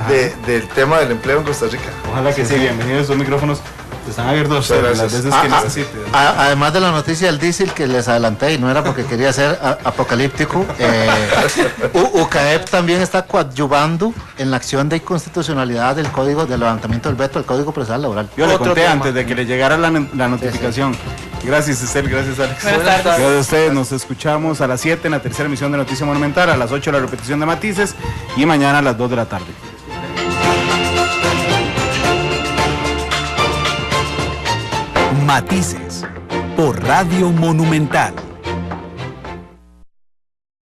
del tema del empleo en Costa Rica. Ojalá que sí, bienvenidos. Estos micrófonos están abiertos las veces que necesite. Además de la noticia del diésel que les adelanté y no era porque quería ser apocalíptico, UCAEP también está coadyuvando en la acción de inconstitucionalidad del código de levantamiento del veto del Código Procesal Laboral. Yo le conté antes de que le llegara la notificación. Sí. Gracias, Estel, gracias, Alex. Buenas tardes. Gracias a ustedes, nos escuchamos a las 7 en la tercera emisión de Noticia Monumental, a las 8 la repetición de Matices y mañana a las 2 de la tarde. Matices por Radio Monumental.